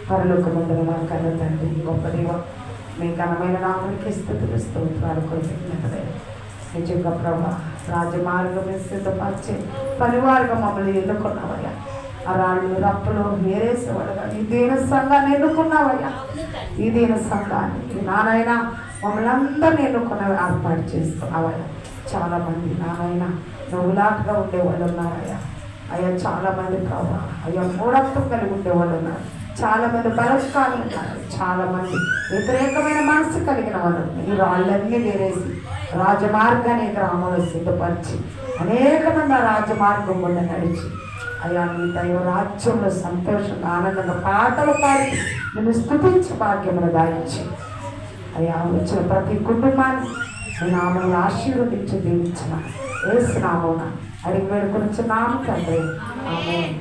పరలోకమందున మా కన్న తండ్రి, గొప్ప దేవ, మీ ఘనమైన నామానికి స్తుతులు స్తోత్రాలు కృతజ్ఞతలు. నిజంగా ప్రభా రాజమార్గం సిద్ధపరిచే పరివారంగా మమ్మల్ని ఎన్నుకున్నావయ్యా. ఆ రాళ్ళు రప్పులు వేరేసేవాడుగా ఈ దీన సంఘాన్ని ఎన్నుకున్నావయ్యా. ఈ దీన సంఘాన్ని నానైనా మమ్మల్ని అందరినీ ఎన్నుకున్న ఏర్పాటు చేసుకున్నావయ్యా. చాలామంది నానైనా నవ్వులాటగా ఉండేవాళ్ళు ఉన్నారయ్యా. అయ్యా చాలామంది ప్రభా అయ్యా మూఢత్వం కలిగి ఉండేవాళ్ళు ఉన్నారు. చాలామంది బలత్కారులు ఉన్నారు. చాలామంది వ్యతిరేకమైన మనసు కలిగిన వాళ్ళు. ఈ రాళ్ళన్నీ వేరేసి రాజమార్గాన్ని గ్రామంలో సిద్ధపరిచి అనేక మంది ఆ రాజమార్గం గుండా నడిచి అయ్యా నీ దైవ రాజ్యంలో సంతోషంగా ఆనందంగా పాటలు పాడి నిన్ను స్తుతించి భాగ్యమును దాయించి అయ్యా వచ్చిన ప్రతి కుటుంబాన్ని నీ నామమును ఆశీర్వదించి దీవించిన యేసు నామమున అడిగి వేడుకొని నామ తండ్రి. ఆమేన్.